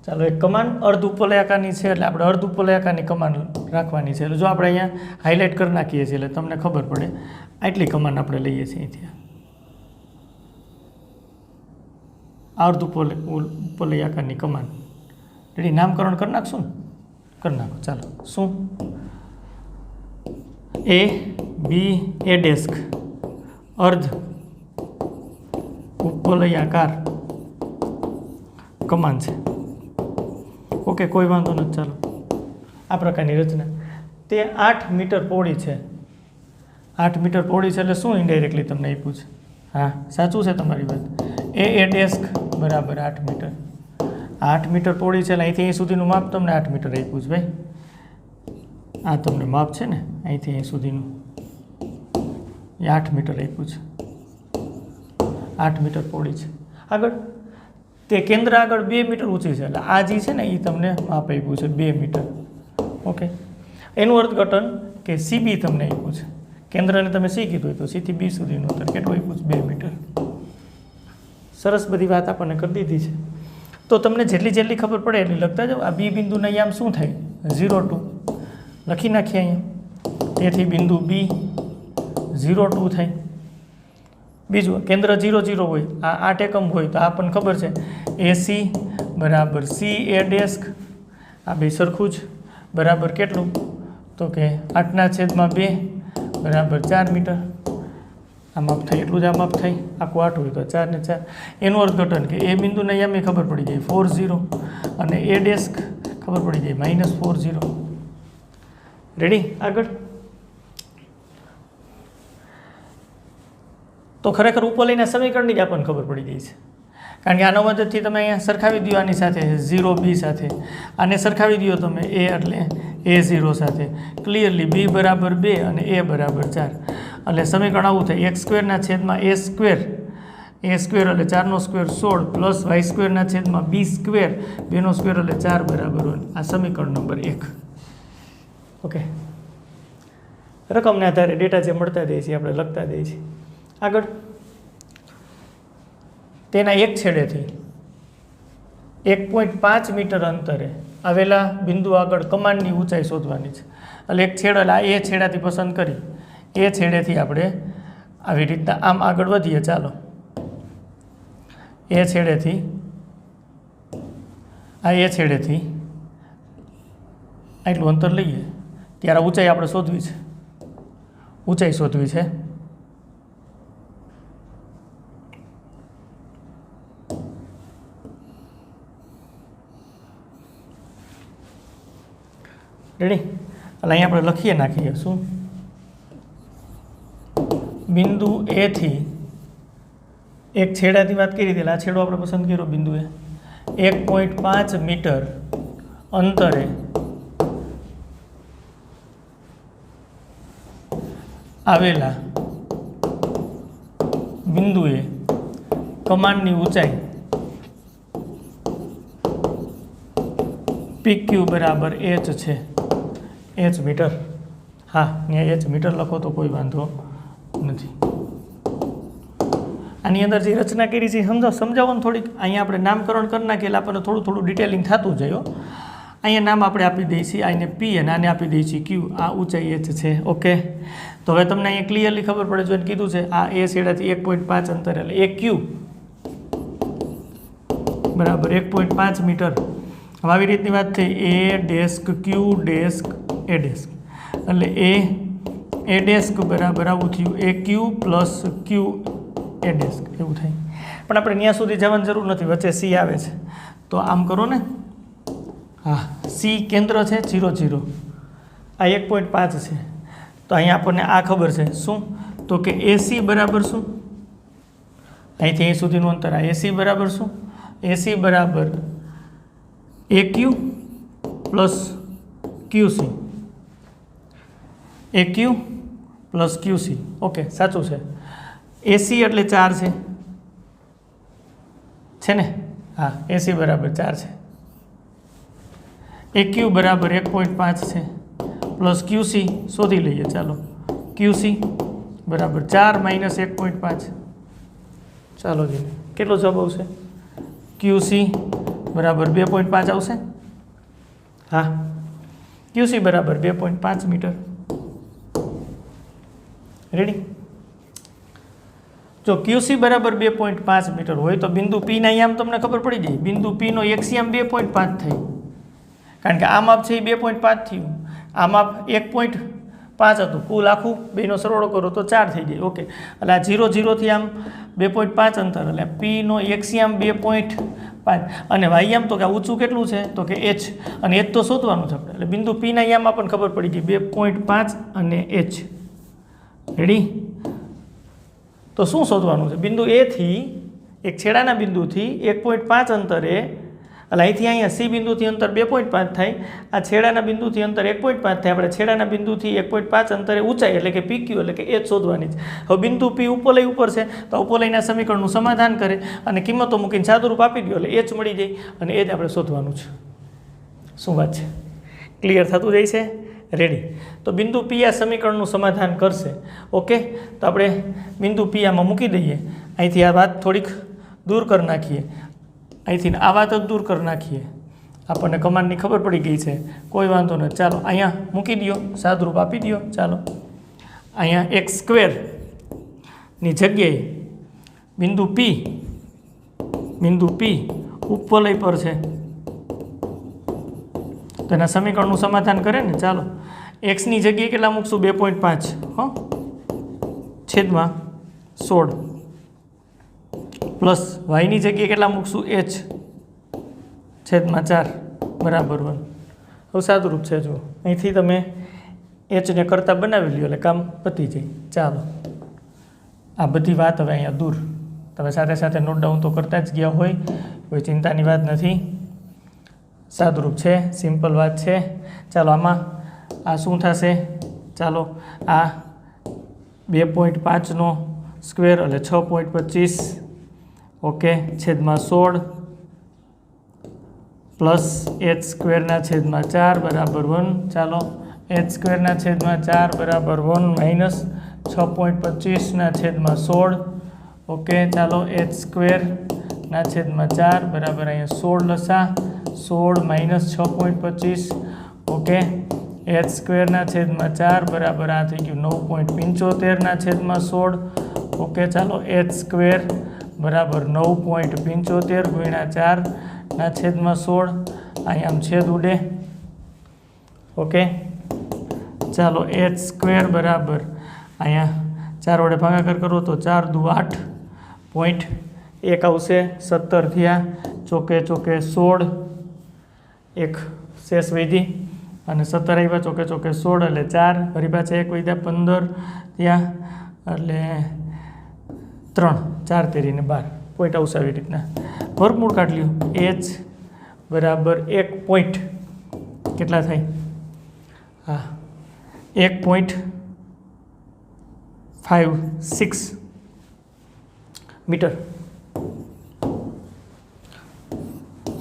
ચાલો એક કમાન અર્ધ ઉપવલયાકારની છે એટલે આપણે અર્ધ ઉપવલયાકારની કમાન રાખવાની છે. એટલે જો આપણે અહીંયા હાઇલાઇટ કરી નાખીએ છીએ એટલે તમને ખબર પડે આટલી કમાન આપણે લઈએ છીએ અહીંથી. અર્ધ ઉપવલયાકારની કમાન રેડી નામકરણ કરી નાખશું ને? કરી નાખો. ચાલો શું? એ બી એ ડેસ્ક અર્ધ ઉપવલયાકાર કમાન છે. ઓકે, કોઈ વાંધો નથી. ચાલો આ પ્રકારની રચના તે 8 મીટર પહોળી છે. 8 મીટર પહોળી છે એટલે શું ઇનડાયરેક્ટલી તમને આપ્યું છે? હા, સાચું છે તમારી વાત. એ ડેસ્ક બરાબર 8 મીટર. 8 મીટર પહોળી છે એટલે અહીંથી અહીં સુધીનું માપ તમને 8 મીટર આપ્યું છે ભાઈ. આ તમને માપ છે ને અહીંથી અહીં સુધીનું એ 8 મીટર આપ્યું છે. 8 મીટર પહોળી છે. આગળ તે કેન્દ્ર આગળ 2 મીટર ઊંચી છે એટલે આ જે છે ને એ તમને માપ આપ્યું છે 2 મીટર. ઓકે, એનું અર્થઘટન કે સીબી તમને આપ્યું છે. કેન્દ્રને તમે સી કીધું હોય તો સી થી બી સુધીનું અંતર કેટલું આપ્યું છે? 2 મીટર. સરસ બધી વાત આપણને કરી દીધી છે. તો તમને જેટલી જેટલી ખબર પડે એટલી લખતા જાઓ. આ બી બિંદુના આમ શું થાય? 0 2 લખી નાખીએ અહીંયા. તેથી બિંદુ બી 0 2 થાય. બીજું કેન્દ્ર 0 0 હોય, આ 8 એકમ હોય તો આ પણ ખબર છે એસી બરાબર સી એ ડેસ્ક. આ બે સરખું જ બરાબર કેટલું? તો કે 8/2 બરાબર 4 મીટર. આ માપ થાય એટલું જ આ માપ થાય. આખું 8 હોય તો 4 ને 4. એનું અર્થઘટન કે એ બિંદુને અહીંયા ખબર પડી જાય 40 અને એ ડેસ્ક ખબર પડી જાય -40. રેડી? આગળ તો ખરેખર ઉપરલયના સમીકરણની જ આપણને ખબર પડી ગઈ છે. કારણ કે આનો મદદથી તમે અહીંયા સરખાવી દો આની સાથે 0 બી સાથે, આને સરખાવી દો તમે એ એટલે A0 સાથે. ક્લિયરલી બી બરાબર 2 અને એ બરાબર 4. એટલે સમીકરણ આવું થાય x સ્ક્વેરના છેદમાં a સ્ક્વેર એટલે 4નો સ્ક્વેર 16 પ્લસ y સ્ક્વેરના છેદમાં b સ્ક્વેર 2નો સ્ક્વેર એટલે 4 બરાબર 1. આ સમીકરણ નંબર 1. ઓકે, રકમને આધારે ડેટા જે મળતા જાય છે આપણે લખતા જઈએ છીએ. આગળ તેના એક છેડેથી 1.5 મીટર અંતરે આવેલા બિંદુ આગળ કમાનની ઊંચાઈ શોધવાની છે. એટલે એક છેડો એટલે એ છેડાથી પસંદ કરી એ છેડેથી આપણે આવી રીતના આમ આગળ વધીએ. ચાલો એ છેડેથી આટલું અંતર લઈએ ત્યારે ઊંચાઈ આપણે શોધવી છે. રેડી? એટલે અહીંયા આપણે લખીએ નાખીએ શું બિંદુ એ થી એક છેડાથી વાત કરી હતી. આ છેડો આપણે પસંદ કર્યો બિંદુ એ 1.5 મીટર અંતરે આવેલા બિંદુએ કમાનની ઊંચાઈ PQ બરાબર h છે. h metre. હા, અહીંયા h મીટર લખો તો કોઈ વાંધો નથી. આની અંદર જે રચના કરી છે સમજાવો ને થોડીક. અહીંયા આપણે નામકરણ કરી નાખીએ એટલે આપણને થોડું ડિટેલિંગ થતું જાય. અહીંયા નામ આપણે આપી દઈએ છીએ આને P અને આને આપી દઈએ છીએ Q. આ ઊંચાઈ h છે. ઓકે, તો હવે તમને અહીંયા ક્લિયરલી ખબર પડે જો કીધું છે આ એ છેડાથી 1.5 અંતર એટલે એ Q બરાબર 1.5 મીટર. હવે આવી રીતની વાત થઈ એ ડેસ્ક Q ડેસ્ક એ ડેસ્ક એટલે એ ડેસ્ક બરાબર આવું થયું એ Q પ્લસ Q એ ડેસ્ક એવું થાય. પણ આપણે ત્યાં સુધી જવાની જરૂર નથી, વચ્ચે C આવે છે તો આમ કરો ને. હા, C કેન્દ્ર છે 0 0, આ 1.5 છે. તો અહીંયા આપણને આ ખબર છે શું તો કે AC બરાબર શું અહીંથી અહીં સુધીનું અંતર આ AC બરાબર શું AC બરાબર AQ plus QC. AQ plus QC. Okay, સાચું છે. AC એટલે 4 છે ને? હા, AC બરાબર 4 છે. AQ બરાબર 1.5 છે પ્લસ QC શોધી લઈએ. ચાલો QC બરાબર 4 માઇનસ 1.5. ચાલો જી, કેટલો જવાબ આવશે? QC બરાબર 2.5 આવશે. હા, QC બરાબર 2.5 મીટર. રેડી? જો QC બરાબર 2.5 મીટર હોય તો બિંદુ P ના આમ તમને ખબર પડી જાય. બિંદુ P નો એક્સિયમ 2.5 થાય, કારણ કે આ માપ છે એ 2.5 થયું, આ માપ 1.5 હતું. કુલ આખું બેનો સરવાળો કરો તો 4 થઈ જાય. ઓકે, એટલે આ 0 0 થી આમ 2.5 અંતર એટલે P નો એક્સિયમ 2.5 અને વાયમ તો કે આ ઊંચું કેટલું છે તો કે h, અને h તો શોધવાનું છે આપણે. એટલે બિંદુ P ના યામ આપણને ખબર પડી ગઈ 2.5 અને h. રેડી? તો શું શોધવાનું છે? બિંદુ A થી એક છેડાના બિંદુથી 1.5 અંતરે એટલે અહીંથી અહીંયા C બિંદુથી અંતર 2.5 થાય, આ છેડાના બિંદુથી અંતર 1.5 થાય. આપણે છેડાના બિંદુથી 1.5 અંતરે ઊંચાઈ એટલે કે PQ એટલે કે h શોધવાની છે. હવે બિંદુ P ઉપરલય ઉપર છે તો ઉપરલયના સમીકરણનું સમાધાન કરે અને કિંમતો મૂકીને સાદુરૂપ આપી દો એટલે h મળી જાય અને એ જ આપણે શોધવાનું છે. શું વાત છે? ક્લિયર થતું જાય છે? રેડી? તો બિંદુ P આ સમીકરણનું સમાધાન કરશે. ઓકે, તો આપણે બિંદુ P આમાં મૂકી દઈએ. અહીંથી આ વાત થોડીક દૂર કરી નાખીએ, અહીંથી આ વાત જ દૂર કરી નાખીએ. આપણને કમાન્ડની ખબર પડી ગઈ છે, કોઈ વાંધો નથી. ચાલો અહીંયા મૂકી દો, સાદુરૂપ આપી દો. ચાલો અહીંયા x સ્ક્વેરની જગ્યાએ બિંદુ P ઉપવલય પર છે તેના સમીકરણનું સમાધાન કરે ને. ચાલો એક્સની જગ્યાએ કેટલા મૂકશું? 2.5 છેદમાં 16 પ્લસ વાયની જગ્યાએ કેટલા મૂકશું? h છેદમાં 4 બરાબર 1. હવે સાદુરૂપ છે. જો અહીંથી તમે hને કરતાં બનાવી લ્યો એટલે કામ પતી જાય. ચાલો આ બધી વાત હવે અહીંયા દૂર. તમે સાથે સાથે નોટ ડાઉન તો કરતા જ ગયા હોય, કોઈ ચિંતાની વાત નથી. સાદુરૂપ છે, સિમ્પલ વાત છે. ચાલો આમાં આ શું થશે? ચાલો આ 2.5નો સ્ક્વેર એટલે 6.25 ઓકે છેદમાં 16 પ્લસ h સ્ક્વેરના છેદમાં 4 બરાબર 1. ચાલો h સ્ક્વેરના છેદમાં 4 બરાબર 1 માઇનસ 6.25 છેદમાં 16 ઓકે. ચાલો h સ્ક્વેરના છેદમાં 4 બરાબર અહીંયા 16 લસા 16 માઇનસ 6.25 ઓકે. h સ્ક્વેરના છેદમાં 4 બરાબર આ થઈ ગયું 9.75 છેદમાં 16 ઓકે. ચાલો h સ્ક્વેર બરાબર 9.75 ગુણ્યા 4 છેદમાં 16 અહીંયા આમ છેદ ઉડે ઓકે. ચાલો h સ્ક્વેર બરાબર અહીંયા 4 વડે ભાગાકાર કરો તો 4 દુ 8.1 આવશે 17 થયા ચોકે ચોકે 16 એક શેષ વૈધી અને 17 આવ્યા ચોકે ચોકે 16 એટલે 4 ફરી પાછા 1 વધ્યા 15 થયા એટલે 3 4 તેરીને 12 પોઈન્ટ આવશે. આવી રીતના વર્ગમૂળ કાઢી લ્યો. h બરાબર 1 પોઈન્ટ કેટલા થાય? હા 1.56 મીટર.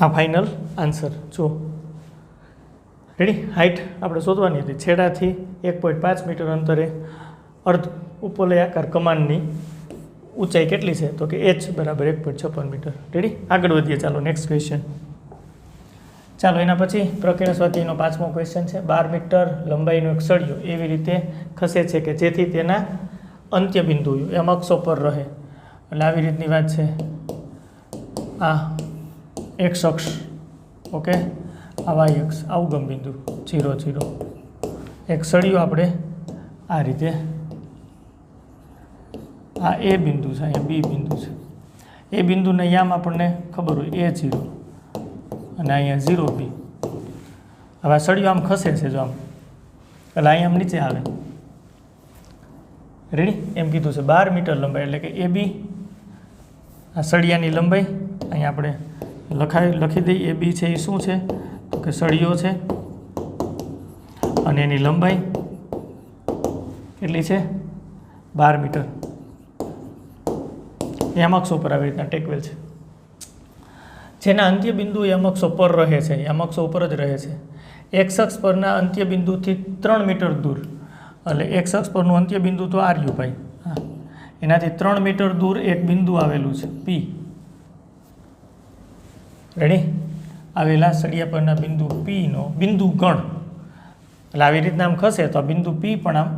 આ ફાઇનલ આન્સર જો રેડી. હાઇટ આપણે શોધવાની હતી. છેડાથી 1.5 મીટર અંતરે અર્ધ ઉપવલય આકાર કમાનની ઊંચાઈ કેટલી છે? તો કે h બરાબર 1.56 મીટર. રેડી. આગળ વધીએ. ચાલો નેક્સ્ટ ક્વેશ્ચન. ચાલો એના પછી પ્રકીર્ણ સ્વાધ્યાયનો 5મો ક્વેશ્ચન છે. 12 મીટર લંબાઈનો એક સળિયો એવી રીતે ખસે છે કે જેથી તેના અંત્ય બિંદુ એમ અક્ષો પર રહે. એટલે આવી રીતની વાત છે. આ x અક્ષ ઓકે, આ y અક્ષ, આ ઉગમ બિંદુ 0 0. એક સળિયો આપણે આ રીતે આ એ બિંદુ છે, અહીંયા બી બિંદુ છે. એ બિંદુને યામ આપણને ખબર હોય A0 અને અહીંયા 0B. હવે આ સળિયો આમ ખસે છે જો આમ, એટલે અહીંયા આમ નીચે આવે. રેડી. એમ કીધું છે 12 મીટર લંબાઈ એટલે કે AB આ સળિયાની લંબાઈ અહીંયા આપણે લખી દઈએ. AB છે એ શું છે? તો કે સળિયો છે અને એની લંબાઈ કેટલી છે? 12 મીટર. યમક્ષો પર આવી રીતના ટેકવેલ છે. જેના અંત્ય બિંદુ યમક્ષો પર રહે છે, યમક્ષો ઉપર જ રહે છે. એક્સ અક્ષ પરના અંત્ય બિંદુથી 3 મીટર દૂર, એટલે એક્સ અક્ષ પરનું અંત્ય બિંદુ તો આર્યું ભાઈ. હા, એનાથી 3 મીટર દૂર એક બિંદુ આવેલું છે P. રેડી. આવેલા સળિયા પરના બિંદુ P નો બિંદુ ગણ. એટલે આવી રીતના આમ ખસે તો આ બિંદુ P પણ આમ,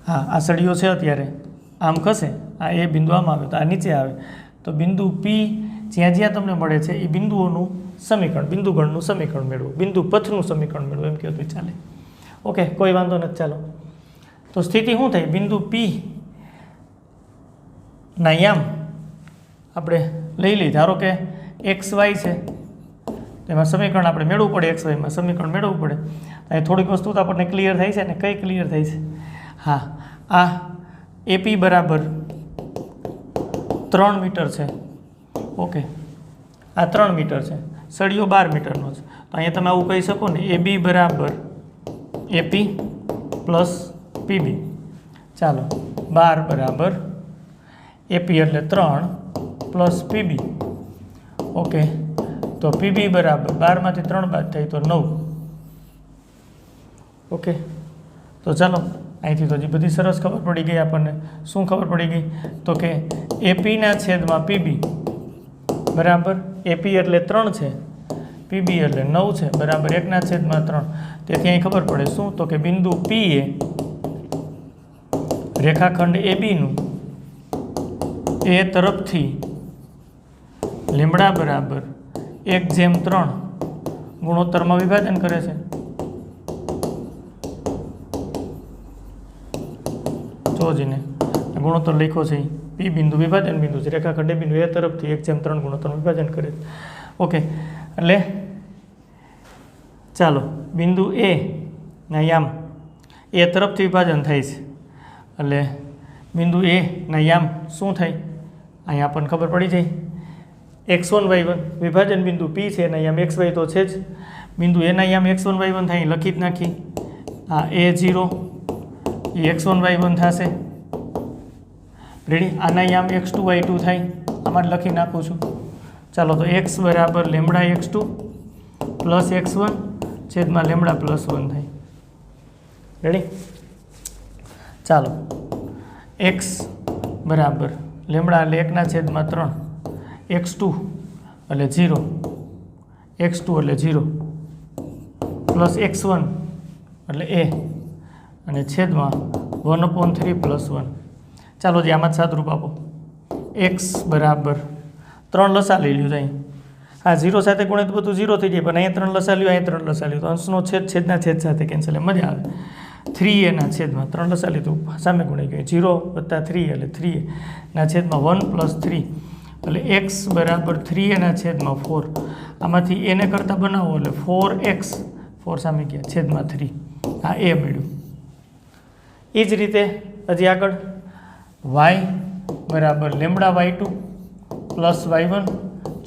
હા આ સળિયો છે અત્યારે આમ ખસે, આ એ બિંદુ આમ આવે તો આ નીચે આવે. તો બિંદુ P જ્યાં જ્યાં તમને મળે છે એ બિંદુઓનું સમીકરણ, બિંદુગણનું સમીકરણ મેળવો, બિંદુ પથનું સમીકરણ મેળવો એમ કહો તો ચાલે. ઓકે, કોઈ વાંધો નથી. ચાલો તો સ્થિતિ શું થાય? બિંદુ P ના યામ આપણે લઈ લઈએ. ધારો કે XY છે, તેમાં સમીકરણ આપણે મેળવવું પડે. XYમાં સમીકરણ મેળવવું પડે. અહીં થોડીક વસ્તુ તો આપણને ક્લિયર થાય છે ને. કઈ ક્લિયર થાય છે? હા, આ AP બરાબર 3 મીટર છે. ઓકે, આ 3 મીટર છે. સળિયો 12 મીટરનો છે. તો અહીંયા તમે આવું કહી શકો ને, AB બરાબર AP પ્લસ PB. ચાલો 12 બરાબર AP એટલે 3 પ્લસ PB. ઓકે, તો PB બરાબર 12માંથી 3 બાદ થાય તો 9. ઓકે, તો ચાલો અહીંથી તો હજી બધી સરસ ખબર પડી ગઈ આપણને. શું ખબર પડી ગઈ? તો કે APના છેદમાં PB બરાબર, AP એટલે 3 છે, PB એટલે 9 છે, બરાબર 1ના છેદમાં 3. તેથી અહીં ખબર પડે શું? તો કે બિંદુ P એ રેખાખંડ ABનું એ તરફથી લીમડા બરાબર 1/3 ગુણોત્તરમાં વિભાજન કરે છે. જોજીને ગુણોત્તર લખ્યો છે. P બિંદુ વિભાજન બિંદુ છે, રેખાખંડ બિંદુ એ તરફથી 1/3 ગુણોત્તર વિભાજન કરે છે. ઓકે, એટલે ચાલો બિંદુ A ના યામ એ તરફથી વિભાજન થાય છે, એટલે બિંદુ A ના યામ શું થાય? અહીંયા આપણને ખબર પડી જાય. x1 y1 વિભાજન બિંદુ P છે એના યામ xy તો છે જ. બિંદુ A ના યામ x1 y1 થાય, લખી જ નાખી. આ A0 એ x1y1 થશે. રેડી? આના આમ x2y2 થાય. આમાં લખી નાખું છું. ચાલો તો x બરાબર લેમડા x2 પ્લસ x1 છેદમાં લેમડા પ્લસ 1 થાય. રેડી? ચાલો x બરાબર લેમડા એટલે 1/3 x2 એટલે 0 x2 એટલે 0 પ્લસ x1 એટલે a અને છેદમાં 1/3 પ્લસ 1. ચાલો જે આમાં જ સાદરૂપ આપો. x બરાબર 3 લસા લઈ લ્યો અહીં. હા 0 સાથે ગુણે તો બધું 0 થઈ જાય, પણ અહીંયા 3 લસા લ્યો, અહીંયા 3 લસા લ્યો તો અંશનો છેદ છેદના છેદ સાથે કેન્સલ, મજા આવે. 3a ના છેદમાં 3 લસા લીધું સામે ગુણી ગયું 0 + 3 એટલે 3a ના છેદમાં 1 + 3 એટલે x બરાબર 3a ના છેદમાં 4. આમાંથી a ને કરતાં બનાવો એટલે 4x 4 સામે ગયા છેદમાં 3. આ a મળ્યું. એ જ રીતે હજી આગળ y બરાબર લેમડા y2 પ્લસ y1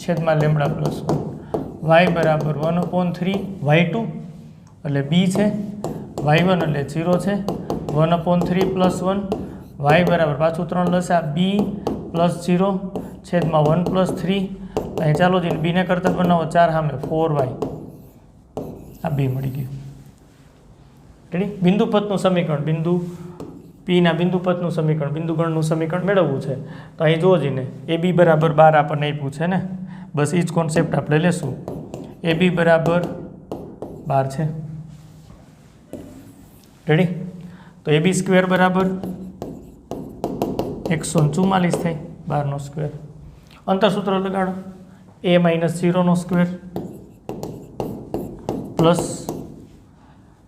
છેદમાં લેમડા પ્લસ 1. y બરાબર 1/3 y2 એટલે b છે, y1 એટલે 0 છે, 1/3 પ્લસ 1. y બરાબર પાછું 3 લસા b પ્લસ 0 છેદમાં 1 + 3. અહીં ચાલો જઈને b ને કરતાં બનાવો 4 સામે 4y. આ b મળી ગયું. રેડી? બિંદુપથનું સમીકરણ, બિંદુ પીના બિંદુપથનું સમીકરણ, બિંદુગણનું સમીકરણ મેળવવું છે તો અહીં જોવો જઈને ab બરાબર 12 આપણને આપ્યું છે ને, બસ એ જ કોન્સેપ્ટ આપણે લેશું. ab બરાબર 12 છે. રેડી? તો ab સ્ક્વેર બરાબર 144 થાય, 12નો સ્ક્વેર. અંતરસૂત્ર લગાડો. a - 0નો સ્ક્વેર પ્લસ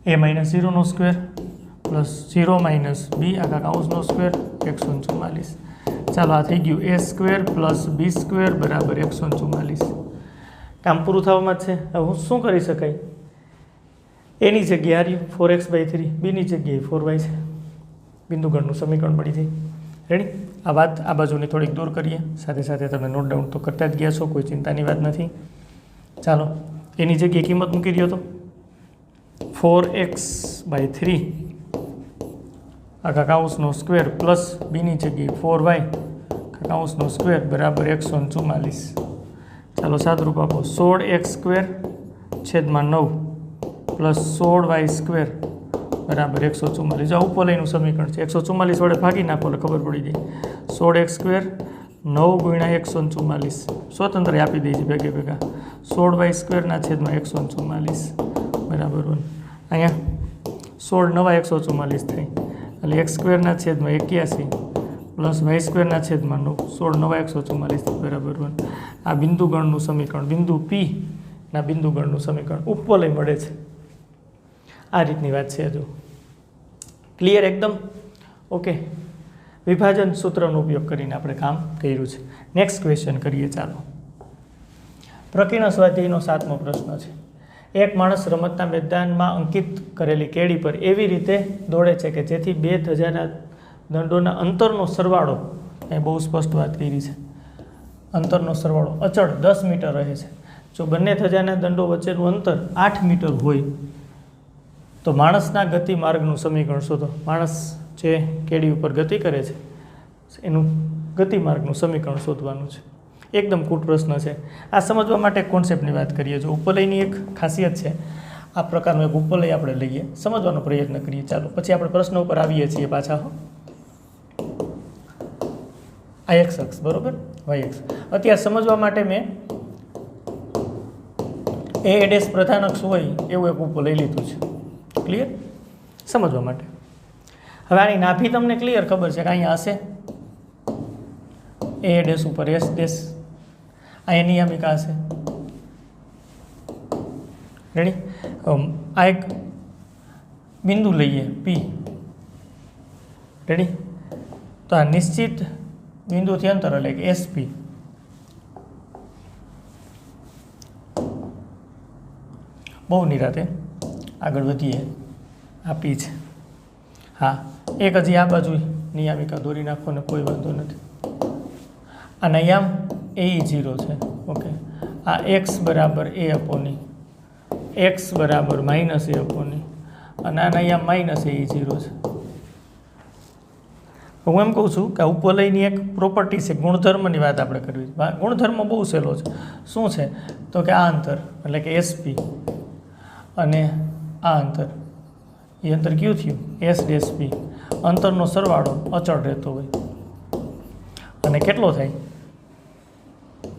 a - 0નો સ્ક્વેર પ્લસ 0 - b આખા કૌંસનો સ્ક્વેર 144. ચાલો આ થઈ ગયું a square plus b square બરાબર 144. કામ પૂરું થવામાં જ છે. હવે હું શું કરી શકાય? એની જગ્યાએ હાર્યું 4x/3, બીની જગ્યાએ 4y છે. બિંદુગણનું સમીકરણ મળી જાય. રેડી? આ વાત આ બાજુની થોડીક દૂર કરીએ, સાથે સાથે તમે નોટ ડાઉન તો કરતા જ ગયા છો, કોઈ ચિંતાની વાત નથી. ચાલો એની જગ્યાએ કિંમત મૂકી દો તો 4x/3 આખા કૌંસનો સ્ક્વેર પ્લસ બીની જગ્યાએ 4y આખા કૌંસનો સ્ક્વેર બરાબર 144. ચાલો સાદરૂપ આપો. 16x² છેદમાં 9 પ્લસ 16y² બરાબર 144. જો ઉપવલયનું સમીકરણ છે, 144 વડે ભાગી નાખો એટલે ખબર પડી જાય. 16x² 9 × 144 સ્વતંત્ર આપી દઈએ છીએ ભેગે ભેગા. 16y² ના છેદમાં 144 બરાબર 1. અહીંયા 16 નવા 144 થાય એટલે x² ના છેદમાં 81 પ્લસ y² ના છેદમાં 9, 16 નવા 144 થાય બરાબર 1. આ બિંદુગણનું સમીકરણ, બિંદુ P ના બિંદુગણનું સમીકરણ ઉપવલય મળે છે. આ રીતની વાત છે. હજુ ક્લિયર એકદમ? ઓકે. વિભાજન સૂત્રનો ઉપયોગ કરીને આપણે કામ કર્યું છે. નેક્સ્ટ ક્વેશ્ચન કરીએ. ચાલો પ્રકીર્ણ સ્વાધ્યાયનો 7મો પ્રશ્ન છે. એક માણસ રમતના મેદાનમાં અંકિત કરેલી કેડી પર એવી રીતે દોડે છે કે જેથી 2 ધજાના દંડોના અંતરનો સરવાળો, એ બહુ સ્પષ્ટ વાત કરી છે, અંતરનો સરવાળો અચળ 10 મીટર રહે છે. જો બંને ધજાના દંડો વચ્ચેનું અંતર 8 મીટર હોય તો માણસના ગતિ માર્ગનું સમીકરણ શોધો. માણસ જે કેડી ઉપર ગતિ કરે છે એનું ગતિ માર્ગનું સમીકરણ શોધવાનું છે. એકદમ કૂટ પ્રશ્ન છે. આ સમજવા માટે કોન્સેપ્ટની વાત કરીએ. જો ઉપવલયની એક ખાસિયત છે, આ પ્રકારનો એક ઉપવલય આપણે લઈએ, સમજવાનો પ્રયત્ન કરીએ. ચાલો પછી આપણે પ્રશ્ન ઉપર આવીએ છીએ પાછા. આ x અક્ષ બરોબર, y અક્ષ. અત્યારે સમજવા માટે મેં a' પ્રધાન અક્ષ હોય એવું એક ઉપવલય લીધું છે. ક્લિયર? સમજવા માટે. હવે આની નાભી તમને ક્લિયર ખબર છે કે અહીંયા હશે a' ઉપર s', અહીંયા નિયામિકા હશે. રેડી? આ એક બિંદુ લઈએ P. રેડી? તો આ નિશ્ચિત બિંદુથી અંતર એટલે કે SP. બહુ નિરાતે આગળ વધીએ. આ P છે. હા, એક હજી આ બાજુ નિયામિકા દોરી નાખો ને કોઈ વાંધો નથી. આ નયામ AE0 છે. ઓકે. આ x બરાબર a/e, x બરાબર -a/e અને આ નયામ -AE0 છે. હું એમ કહું છું કે આ ઉપવલયની એક પ્રોપર્ટી છે, ગુણધર્મની વાત આપણે કરવી છે. ગુણધર્મ બહુ સહેલો છે. શું છે તો કે આ અંતર એટલે કે SP અને આ અંતર, એ અંતર કયું થયું S'(P). અંતરનો સરવાળો અચળ રહેતો હોય અને કેટલો થાય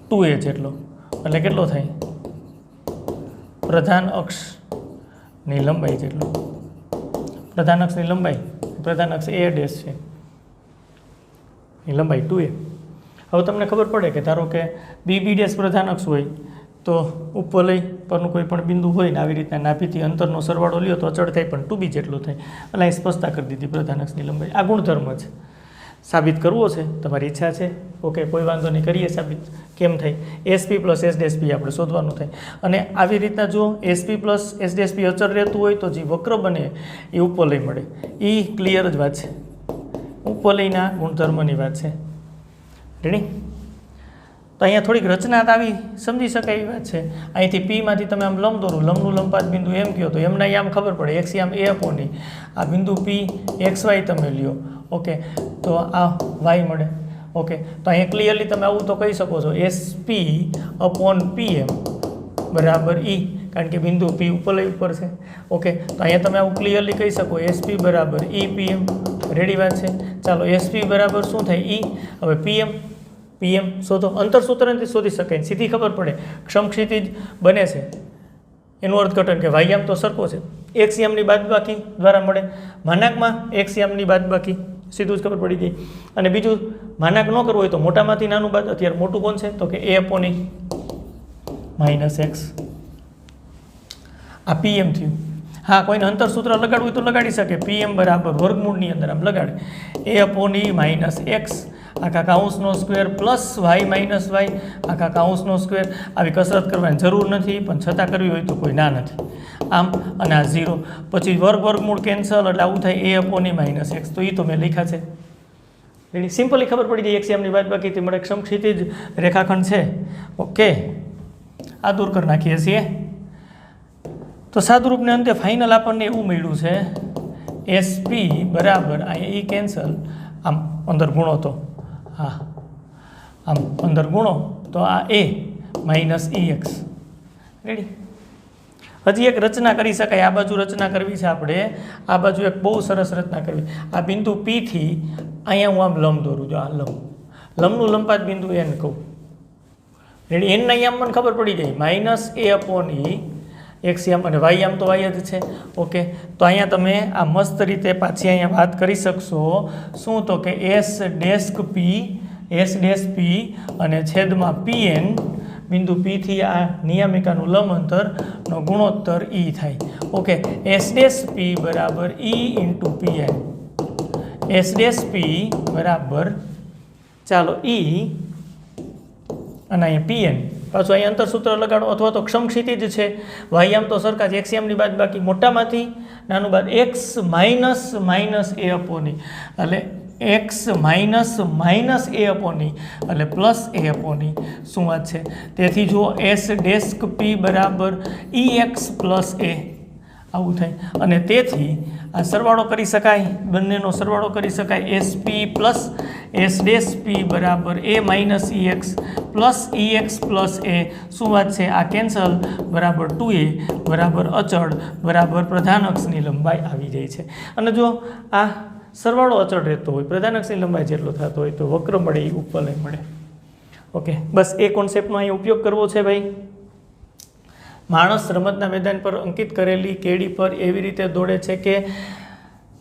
2a જેટલો, એટલે કેટલો થાય પ્રધાન અક્ષની લંબાઈ જેટલો. પ્રધાન અક્ષની લંબાઈ, પ્રધાન અક્ષ A' છે, એ લંબાઈ 2a. હવે તમને ખબર પડે કે ધારો કે B' પ્રધાન અક્ષ હોય તો ઉપવલય પરનું કોઈ પણ બિંદુ હોય ને આવી રીતના નાભીથી અંતરનો સરવાળો લ્યો તો અચળ થાય પણ 2b જેટલું થાય. એટલે અહીં સ્પષ્ટતા કરી દીધી પ્રધાન અક્ષની લંબાઈ. આ ગુણધર્મ છે, સાબિત કરવો છે તમારી ઈચ્છા છે, ઓકે કોઈ વાંધો નહીં, કરીએ સાબિત. કેમ થાય SP + S'(P) આપણે શોધવાનું થાય. અને આવી રીતના જો SP + S'(P) અચળ રહેતું હોય તો જે વક્ર બને એ ઉપવલય મળે. એ ક્લિયર જ વાત છે, ઉપવલયના ગુણધર્મની વાત છે. રેડી? તો અહીંયા થોડીક રચના આવી સમજી શકાય એવી વાત છે. અહીંથી P તમે આમ લંબ દોરો, લંબનું લંબાત બિંદુ એમ કહો તો એમના આમ ખબર પડે x આમ A/E. આ બિંદુ P XY તમે લ્યો, ઓકે, તો આ y મળે. ઓકે, તો અહીંયા ક્લિયરલી તમે આવું તો કહી શકો છો SP/PM બરાબર E, કારણ કે બિંદુ P ઉપવલય ઉપર છે. ઓકે, તો અહીંયા તમે આવું ક્લિયરલી કહી શકો SP બરાબર E/PM. રેડી વાત છે? ચાલો SP બરાબર શું થાય E. હવે PM શોધો. અંતર સૂત્રથી શોધી શકાય, સીધી ખબર પડે. ક્ષમક્ષિતિજ બને છે એનું અર્થઘટન કે વાયામ તો સરખો છે, x યામની બાદબાકી દ્વારા મળે. માનાકમાં x યામની બાદબાકી, સીધું જ ખબર પડી ગઈ. અને બીજું માનાક ન કરવું હોય તો મોટામાંથી નાનું બાદ. અત્યારે મોટું કોણ છે તો કે A/E - x. આ PM થયું. હા, કોઈને અંતર સૂત્ર લગાડવું હોય તો લગાડી શકે. PM બરાબર વર્ગમૂળની અંદર આમ લગાડે A/E - x આખા કાઉન્સનો square plus y minus y આખા કાઉન્સનો સ્ક્વેર. આવી કસરત કરવાની જરૂર નથી, પણ છતાં કરવી હોય તો કોઈ ના નથી. આમ અને આ 0 પછી વર્ગમૂળ કેન્સલ એટલે આવું થાય A/E - x. તો એ તો મેં લખ્યા છે. એની સિમ્પલી ખબર પડી જાય x યામની બાદબાકીથી મળે. ક્ષમક્ષિતિજ રેખાખંડ છે. ઓકે, આ દૂર કરી નાખીએ છીએ. તો સાદુરૂપને અંતે ફાઇનલ આપણને એવું મળ્યું છે SP બરાબર અહીંયા E કેન્સલ, આમ અંદર ગુણો તો હા, આમ અંદર ગુણો તો આ A - EX. રેડી? હજી એક રચના કરી શકાય. આ બાજુ રચના કરવી છે આપણે. આ બાજુ એક બહુ સરસ રચના કરવી. આ બિંદુ P થી અહીંયા હું આમ લંબ દોરું. જો આ લંબનું લંબાત બિંદુ N કહું. રેડી? N ના અહીંયા મને ખબર પડી જાય -A/E x યામ અને y યામ તો y જ છે. ઓકે, તો અહીંયા તમે આ મસ્ત રીતે પાછી અહીંયા વાત કરી શકશો. શું તો કે S'(P) અને છેદમાં PN, બિંદુ P થી આ નિયામિકાનું લંબ અંતરનો ગુણોત્તર E થાય. ઓકે, S'(P) બરાબર E × PN. S'(P) બરાબર ચાલો E અને અહીંયા PN. પાછું અહીં અંતર સૂત્ર લગાડો અથવા તો ક્ષમક્ષિતિજ છે. વાયામ તો સરખા જ, x યામની બાદબાકી મોટામાંથી નાનું બાદ x - A/E એટલે x - A/E એટલે પ્લસ A/E. શું વાત છે? તેથી જો S'(P) બરાબર EX + A આવું થાય. અને તેથી આ સરવાળો કરી શકાય, બંનેનો સરવાળો કરી શકાય. SP + S'(P) બરાબર A - EX plus EX plus A. શું વાત છે? આ કેન્સલ બરાબર 2a બરાબર અચળ બરાબર પ્રધાન અક્ષની લંબાઈ આવી જાય છે. અને જો આ સરવાળો અચળ રહેતો હોય, પ્રધાન અક્ષની લંબાઈ જેટલો થતો હોય તો વક્ર મળે એ ઉપવલય મળે. ઓકે, બસ એ કોન્સેપ્ટનો અહીં ઉપયોગ કરવો છે ભાઈ. માણસ રમતના મેદાન પર અંકિત કરેલી કેડી પર એવી રીતે દોડે છે કે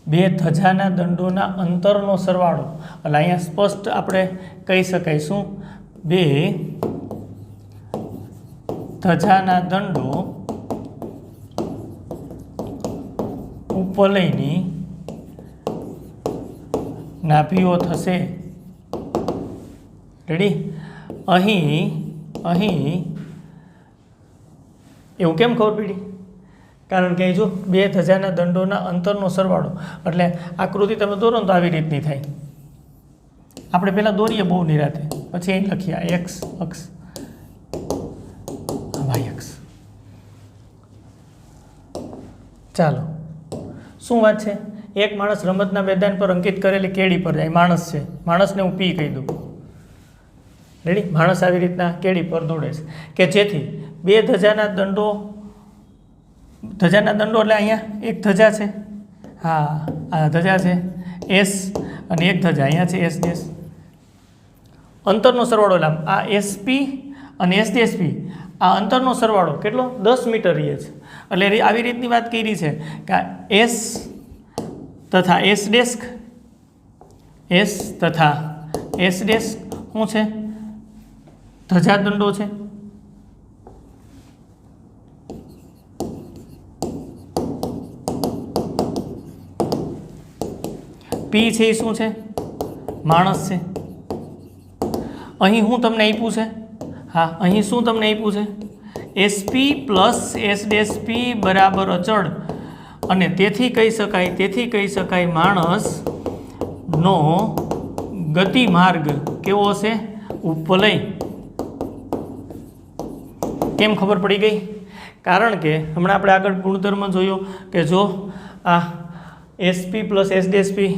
બે ધજાના દંડોના અંતરનો સરવાળો, એટલે અહીંયા સ્પષ્ટ આપણે કહી શકાય શું, બે ધજાના દંડો ઉપવલયની નાભીઓ થશે. રેડી? અહીં એવું કેમ ખબર પડી? કારણ કે જો બે ધજાના દંડોના અંતરનો સરવાળો, એટલે આકૃતિ તમે દોરો ને તો આવી રીતની થાય. આપણે પહેલાં દોરીએ બહુ નિરાતે, પછી અહીં લખીએ x અક્ષ, y અક્ષ. ચાલો, શું વાત છે? એક માણસ રમતના મેદાન પર અંકિત કરેલી કેડી પર જાય. માણસ છે, માણસને હું પી કહી દઉં. રેડી? માણસ આવી રીતના કેડી પર દોડે છે કે જેથી બે ધજાના દંડો એટલે અહીંયા એક ધજા છે, હા આ ધજા છે એસ અને એક ધજા અહીંયા છે એસ ડેશ. અંતરનો સરવાળો એટલે આ એસપી અને એસ ડેશપી આ અંતરનો સરવાળો કેટલો 10 મીટર રહે છે. એટલે આવી રીતની વાત કરી છે કે એસ તથા એસ ડેસ્ક શું છે? ધજા દંડો છે. પી છે એ શું છે? માણસ છે. અહીં હું તમને આપ્યું છે, હા અહીં શું તમને આપ્યું છે? એસપી પ્લસ એસ ડેશ પી બરાબર અચળ, અને તેથી કહી શકાય માણસનો ગતિમાર્ગ કેવો હશે? ઉપવલય. કેમ ખબર પડી ગઈ? કારણ કે હમણાં આપણે આગળ ગુણધર્મ જોયો કે જો આ એસપી પ્લસ એસ ડેશ પી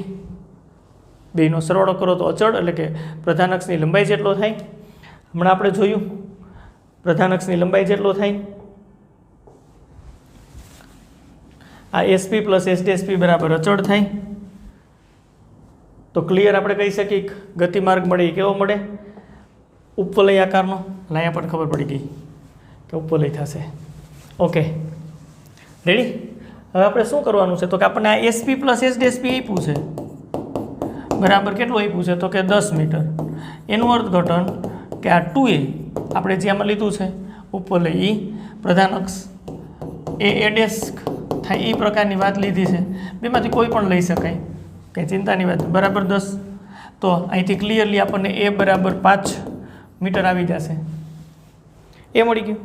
બેનો સરવાળો કરો તો અચળ એટલે કે પ્રધાન અક્ષની લંબાઈ જેટલો થાય. હમણાં આપણે જોયું પ્રધાન અક્ષની લંબાઈ જેટલો થાય. આ એસપી પ્લસ એસ ડેશ પી બરાબર અચળ થાય. તો ક્લિયર આપણે કહી શકીએ ગતિમાર્ગ મળે એ કેવો મળે? ઉપવલય આકારનો. અહીંયા પણ ખબર પડી ગઈ કે ઉપવલય થશે. Okay ready? હવે આપણે શું કરવાનું છે તો કે આપણને આ એસપી પ્લસ એસ ડેશ પી આપ્યું છે બરાબર કેટલું આપ્યું છે તો કે 10 મીટર. એનું અર્થઘટન કે આ 2a આપણે જે આમાં લીધું છે ઉપવલય એ પ્રધાન અક્ષ એ ડેશ થાય એ પ્રકારની વાત લીધી છે. બેમાંથી કોઈ પણ લઈ શકાય, કંઈ ચિંતાની વાત. બરાબર 10. તો અહીંથી ક્લિયરલી આપણને એ બરાબર 5 મીટર આવી જશે. એ મળી ગયું.